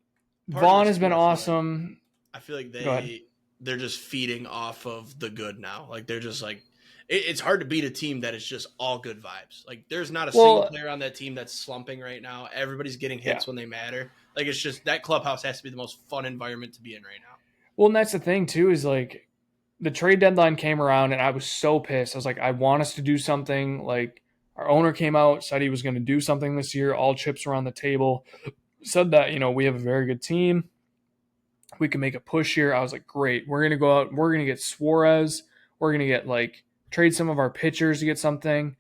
part of Vaughn this has too. been awesome. I feel like Go ahead. they're just feeding off of the good now. Like they're just like it's hard to beat a team that is just all good vibes. Like there's not a single Well, player on that team that's slumping right now. Everybody's getting yeah. hits when they matter. Like it's just that clubhouse has to be the most fun environment to be in right now. Well, and that's the thing too, is like the trade deadline came around and I was so pissed. I was like, I want us to do something. Like our owner came out, said he was going to do something this year. All chips were on the table. Said that, we have a very good team. We can make a push here. I was like, great. We're going to go out. We're going to get Suarez. We're going to get trade some of our pitchers to get something.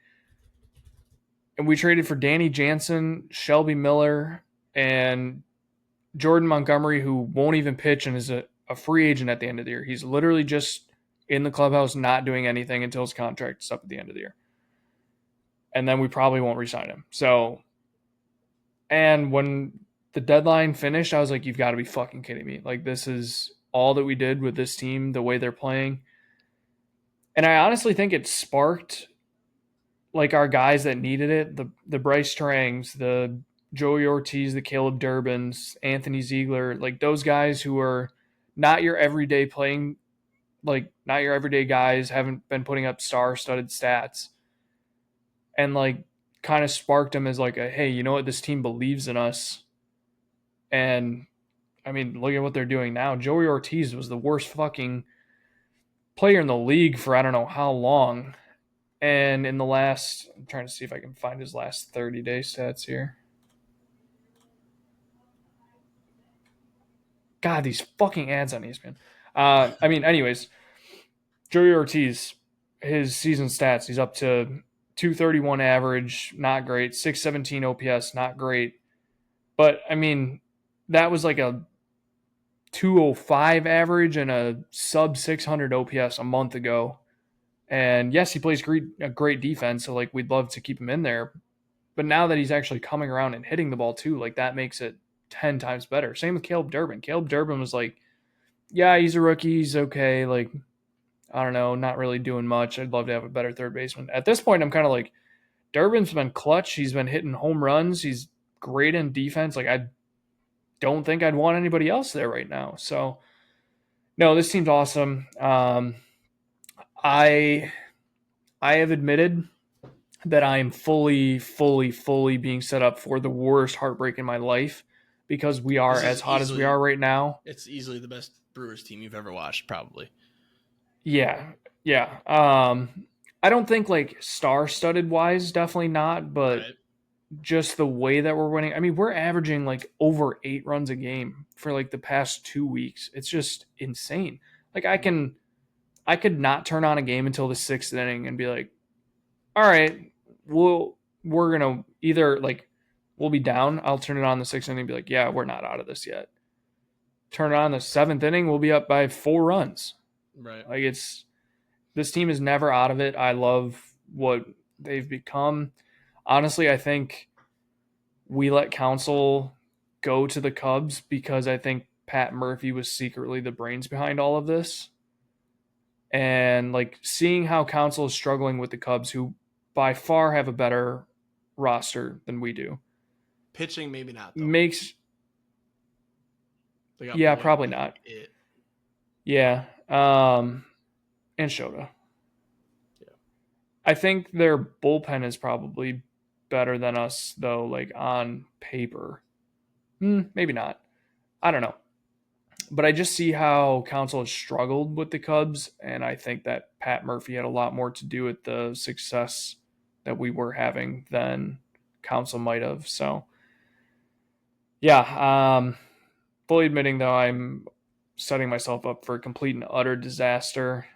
And we traded for Danny Jansen, Shelby Miller, and Jordan Montgomery, who won't even pitch and is a free agent at the end of the year. He's literally just in the clubhouse not doing anything until his contract's up at the end of the year. And then we probably won't re-sign him. So, and when the deadline finished, I was like, you've got to be fucking kidding me. Like, this is all that we did with this team, the way they're playing. And I honestly think it sparked our guys that needed it, the Bryce Trangs, the Joey Ortiz, the Caleb Durbins, Anthony Ziegler, those guys who are not your everyday playing, not your everyday guys, haven't been putting up star-studded stats. And kind of sparked them as hey, you know what, this team believes in us. And I mean, look at what they're doing now. Joey Ortiz was the worst fucking player in the league for I don't know how long. And in the last, I'm trying to see if I can find his last 30-day stats here. God, these fucking ads on ESPN. Anyways, Joey Ortiz, his season stats, he's up to 231 average, not great. 617 OPS, not great. But, I mean, that was like a 205 average and a sub 600 OPS a month ago. And yes, he plays a great defense, so we'd love to keep him in there. But now that he's actually coming around and hitting the ball too, that makes it 10 times better. Same with Caleb Durbin. Caleb Durbin was yeah, he's a rookie, he's okay. I don't know, not really doing much. I'd love to have a better third baseman. At this point, I'm kind of Durbin's been clutch. He's been hitting home runs. He's great in defense. I don't think I'd want anybody else there right now. So, no, this team's awesome. I have admitted that I am fully being set up for the worst heartbreak in my life because we are as hot as we are right now. It's easily the best Brewers team you've ever watched, probably. Yeah. I don't think star-studded wise, definitely not, but right. Just the way that we're winning. I mean, we're averaging over 8 runs a game for the past 2 weeks. It's just insane. I could not turn on a game until the 6th inning and be all right, we're gonna either we'll be down. I'll turn it on the 6th inning and be yeah, we're not out of this yet. Turn it on the 7th inning, we'll be up by 4 runs. Right. This team is never out of it. I love what they've become. Honestly, I think we let Counsell go to the Cubs because I think Pat Murphy was secretly the brains behind all of this. And seeing how Counsell is struggling with the Cubs, who by far have a better roster than we do. Pitching, maybe not. Though. Yeah, probably not. Yeah. And Shota. Yeah. I think their bullpen is probably better than us, though, on paper. Maybe not. I don't know. But I just see how Counsell has struggled with the Cubs, and I think that Pat Murphy had a lot more to do with the success that we were having than Counsell might have. So, yeah, fully admitting, though, I'm setting myself up for a complete and utter disaster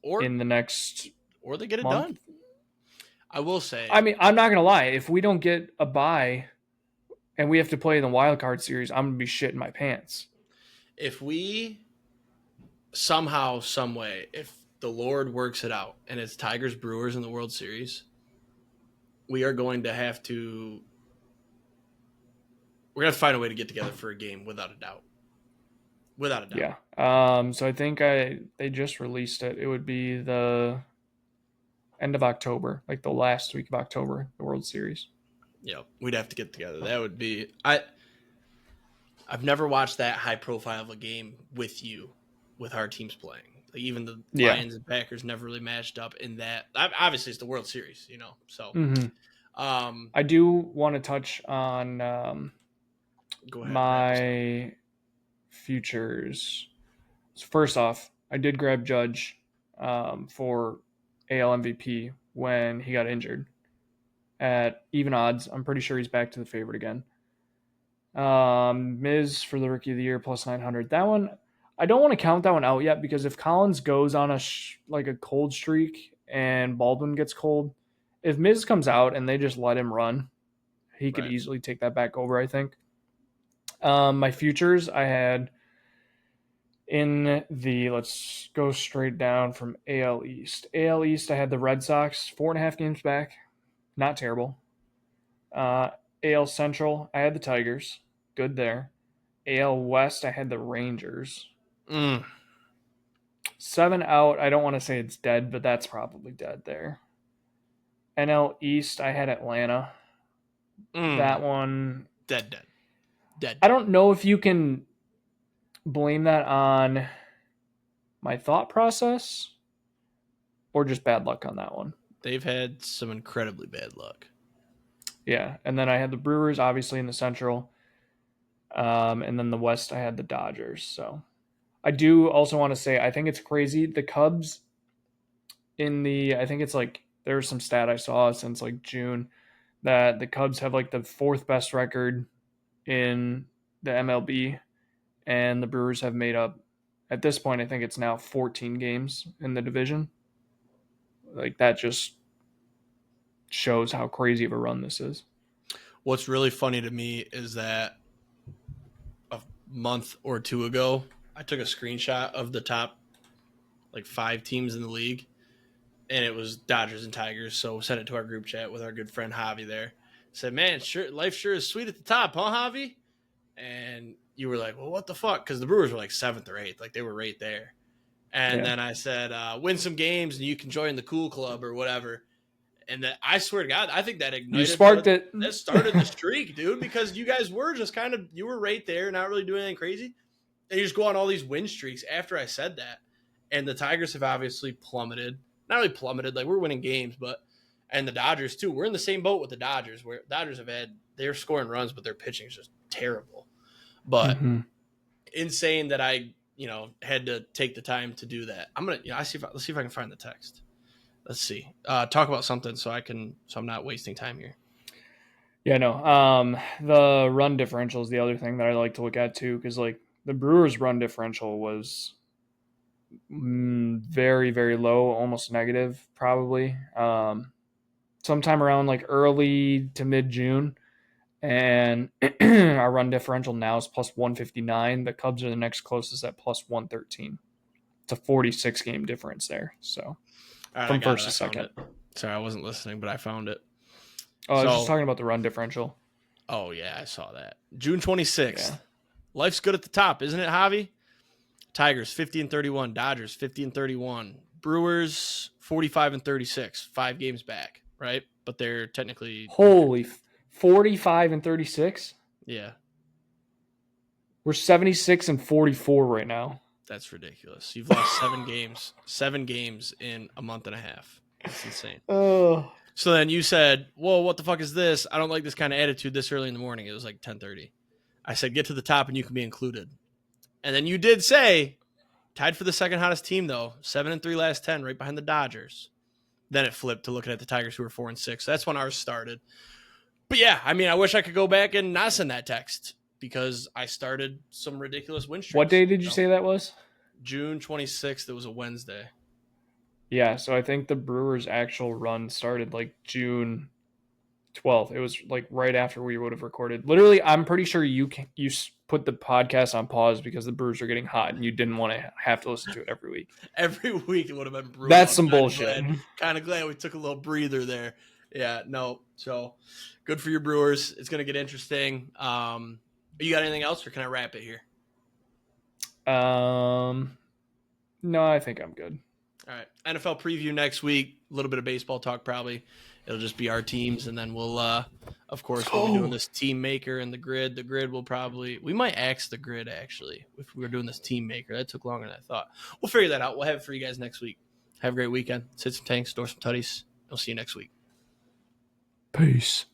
in the next or they get it month. done. I will say. I mean, I'm not going to lie. If we don't get a bye and we have to play in the wild card series, I'm going to be shitting my pants. If we somehow, some way, if the Lord works it out and it's Tigers Brewers in the World Series, we are going to have to find a way to get together for a game without a doubt. Without a doubt. Yeah. So I think they just released it. It would be the end of October, the last week of October, the World Series. Yeah, we'd have to get together. That would be I've never watched that high profile of a game with you, with our teams playing. Like even the Lions and Packers never really matched up in that. Obviously, it's the World Series, So, I do want to touch on go ahead. my futures. So first off, I did grab Judge for AL MVP when he got injured at even odds. I'm pretty sure he's back to the favorite again. Miz for the Rookie of the Year plus 900. That one, I don't want to count that one out yet because if Collins goes on a cold streak and Baldwin gets cold, if Miz comes out and they just let him run, he could easily take that back over, I think. My futures I had in the, let's go straight down from AL East. AL East, I had the Red Sox 4.5 games back. Not terrible. AL Central, I had the Tigers. Good there. AL West, I had the Rangers. 7 out, I don't want to say it's dead, but that's probably dead there. NL East, I had Atlanta. That one... Dead. I don't know if you can blame that on my thought process or just bad luck on that one. They've had some incredibly bad luck. Yeah, and then I had the Brewers, obviously, in the Central. And then the West, I had the Dodgers. So I do also want to say, I think it's crazy. The Cubs I think it's like, there was some stat I saw since like June that the Cubs have like the 4th best record in the MLB, and the Brewers have made up, at this point, I think it's now 14 games in the division. Like that just shows how crazy of a run this is. What's really funny to me is that a month or two ago, I took a screenshot of the top 5 teams in the league, and it was Dodgers and Tigers. So sent it to our group chat with our good friend Javi there. Said, man, life sure is sweet at the top, huh, Javi? And you were like, well, what the fuck? Because the Brewers were 7th or 8th. Like, they were right there. And then I said, win some games and you can join the cool club or whatever. And that, I swear to God, I think that ignited. You sparked it. That started the streak, dude, because you guys were just you were right there, not really doing anything crazy. And you just go on all these win streaks after I said that. And the Tigers have obviously plummeted. Not really plummeted, we're winning games, and the Dodgers too. We're in the same boat with the Dodgers, where Dodgers they're scoring runs, but their pitching is just terrible. But insane that I, had to take the time to do that. I'm gonna, let's see if I can find the text. Let's see. Talk about something so I'm not wasting time here. Yeah, no. The run differential is the other thing that I like to look at too, because the Brewers' run differential was very, very low, almost negative, probably. Sometime around early to mid-June, and our run differential now is plus 159. The Cubs are the next closest at plus 113. It's a 46 game difference there. So from first to second. Sorry, I wasn't listening, but I found it. Oh, I was just talking about the run differential. Oh yeah, I saw that. June 26th. Yeah. Life's good at the top, isn't it, Javi? Tigers 50-31, Dodgers 50-31, Brewers 45-36, 5 games back, right? But they're technically 45-36. Yeah, we're 76-44 right now. That's ridiculous. You've lost 7 games in a month and a half. That's insane. Oh. So then you said, "Whoa, what the fuck is this? I don't like this kind of attitude this early in the morning." It was 10:30. I said, "Get to the top and you can be included." And then you did say, tied for the second hottest team, though, 7-3 last 10, right behind the Dodgers. Then it flipped to looking at the Tigers, who were 4-6. So that's when ours started. But yeah, I wish I could go back and not send that text because I started some ridiculous win streaks. What day did you say that was? June 26th. It was a Wednesday. Yeah, so I think the Brewers' actual run started June 12th. It was right after we would have recorded. Literally, I'm pretty sure you put the podcast on pause because the Brewers are getting hot and you didn't want to have to listen to it every week. Every week it would have been brutal. That's some bullshit. Kind of glad we took a little breather there. Yeah, no. So good for your Brewers. It's going to get interesting. You got anything else or can I wrap it here? No, I think I'm good. All right. NFL preview next week. A little bit of baseball talk probably. It'll just be our teams, and then we'll, of course, we'll be doing this team maker and the grid. The grid will we might axe the grid, actually, if we were doing this team maker. That took longer than I thought. We'll figure that out. We'll have it for you guys next week. Have a great weekend. Sit some tanks, store some tutties. We'll see you next week. Peace.